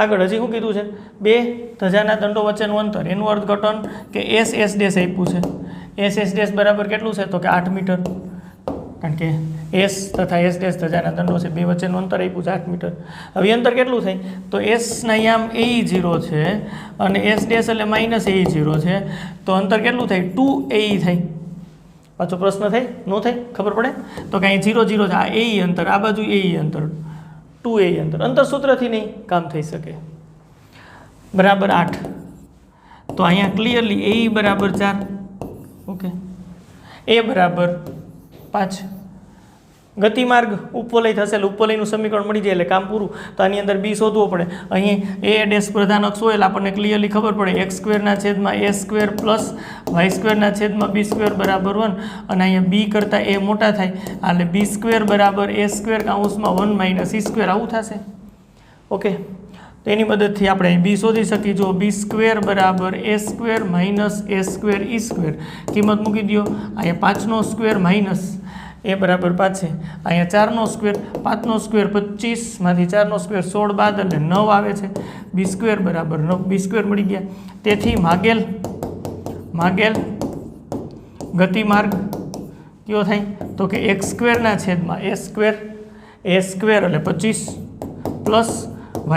આગળ હજી શું કીધું છે? બે ધજાના દંડો વચ્ચેનું અંતર, એનું અર્થઘટન કે એસ ડેશ આપ્યું છે. એસ ડેશ બરાબર કેટલું છે તો કે 8 મીટર. કારણ કે એસ તથા એસ ડેશ ધજાના દંડો છે, બે વચ્ચેનું અંતર આપ્યું છે 8 મીટર. હવે અંતર કેટલું થાય તો એસના અહીંયા AE0 છે અને એસ ડેશ એટલે માઇનસ AE0 છે, તો અંતર કેટલું થાય 2AE થાય. પાછો પ્રશ્ન થાય ન થાય? ખબર પડે તો કે અહીં 0 0 છે. આ AE અંતર, આ બાજુ AE અંતર, 2AE અંતર સૂત્રથી નહીં કામ થઈ શકે. બરાબર 8. તો અહીંયા ક્લિયરલી AE બરાબર 4. ઓકે, એ બરાબર 5. ગતિમાર્ગ ઉપવલય થશે એટલે ઉપવલયનું સમીકરણ મળી જાય એટલે કામ પૂરું. તો આની અંદર બી શોધવો પડે. અહીં એ ડેશ પ્રધાન અક્ષ હોય એટલે આપણને ક્લિયરલી ખબર પડે x² પ્લસ y² b² બરાબર 1, અને અહીંયા બી કરતાં એ મોટા થાય એટલે b² બરાબર a² કૌંસમાં 1 માઇનસ e². આવું થશે. ઓકે, તો એની મદદથી આપણે અહીં બી શોધી શકીએ. જો b² બરાબર a² માઇનસ a² e². કિંમત મૂકી દો. અહીંયા 5² માઇનસ એ બરાબર 5 છે. અહીંયા 4², 5² 25 માંથી 4² 16 બાદ એટલે 9 આવે છે. b² બરાબર 9, b² મળી ગયા. તેથી માગેલ ગતિમાર્ગ કયો થાય તો કે x² a² એટલે 25 પ્લસ y²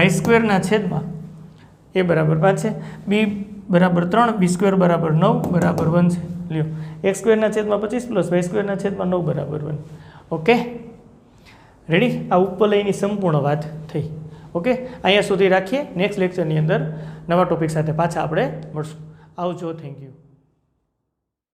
એ બરાબર 5 છે. બી બરાબર 3, b² બરાબર 9 બરાબર 1 છે. લ્યો, x² 25 પ્લસ y² 9 બરાબર 1. Okay ready? આ ઉપવલયની સંપૂર્ણ વાત થઈ. ઓકે, અહીંયા સુધી રાખીએ. નેક્સ્ટ લેક્ચરની અંદર નવા ટોપિક સાથે પાછા આપણે મળશું. આવજો. Thank you.